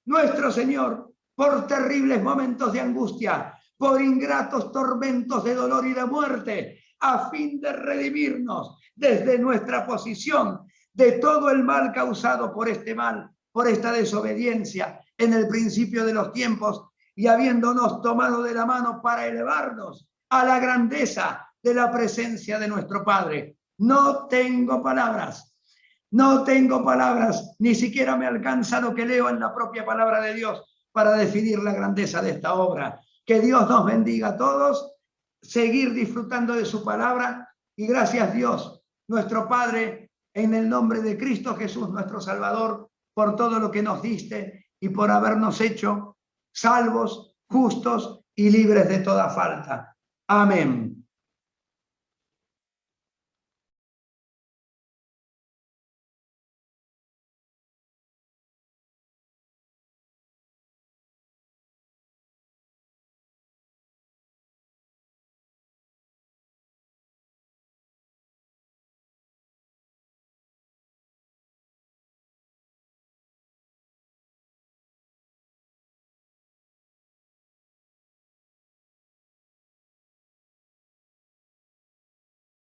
nuestro Señor, por terribles momentos de angustia, por ingratos tormentos de dolor y de muerte, a fin de redimirnos desde nuestra posición de todo el mal causado por este mal, por esta desobediencia en el principio de los tiempos, y habiéndonos tomado de la mano para elevarnos a la grandeza de la presencia de nuestro Padre. No tengo palabras, ni siquiera me alcanza lo que leo en la propia palabra de Dios para definir la grandeza de esta obra. Que Dios nos bendiga a todos, seguir disfrutando de su palabra, y gracias Dios, nuestro Padre, en el nombre de Cristo Jesús, nuestro Salvador, por todo lo que nos diste y por habernos hecho salvos, justos y libres de toda falta. Amén.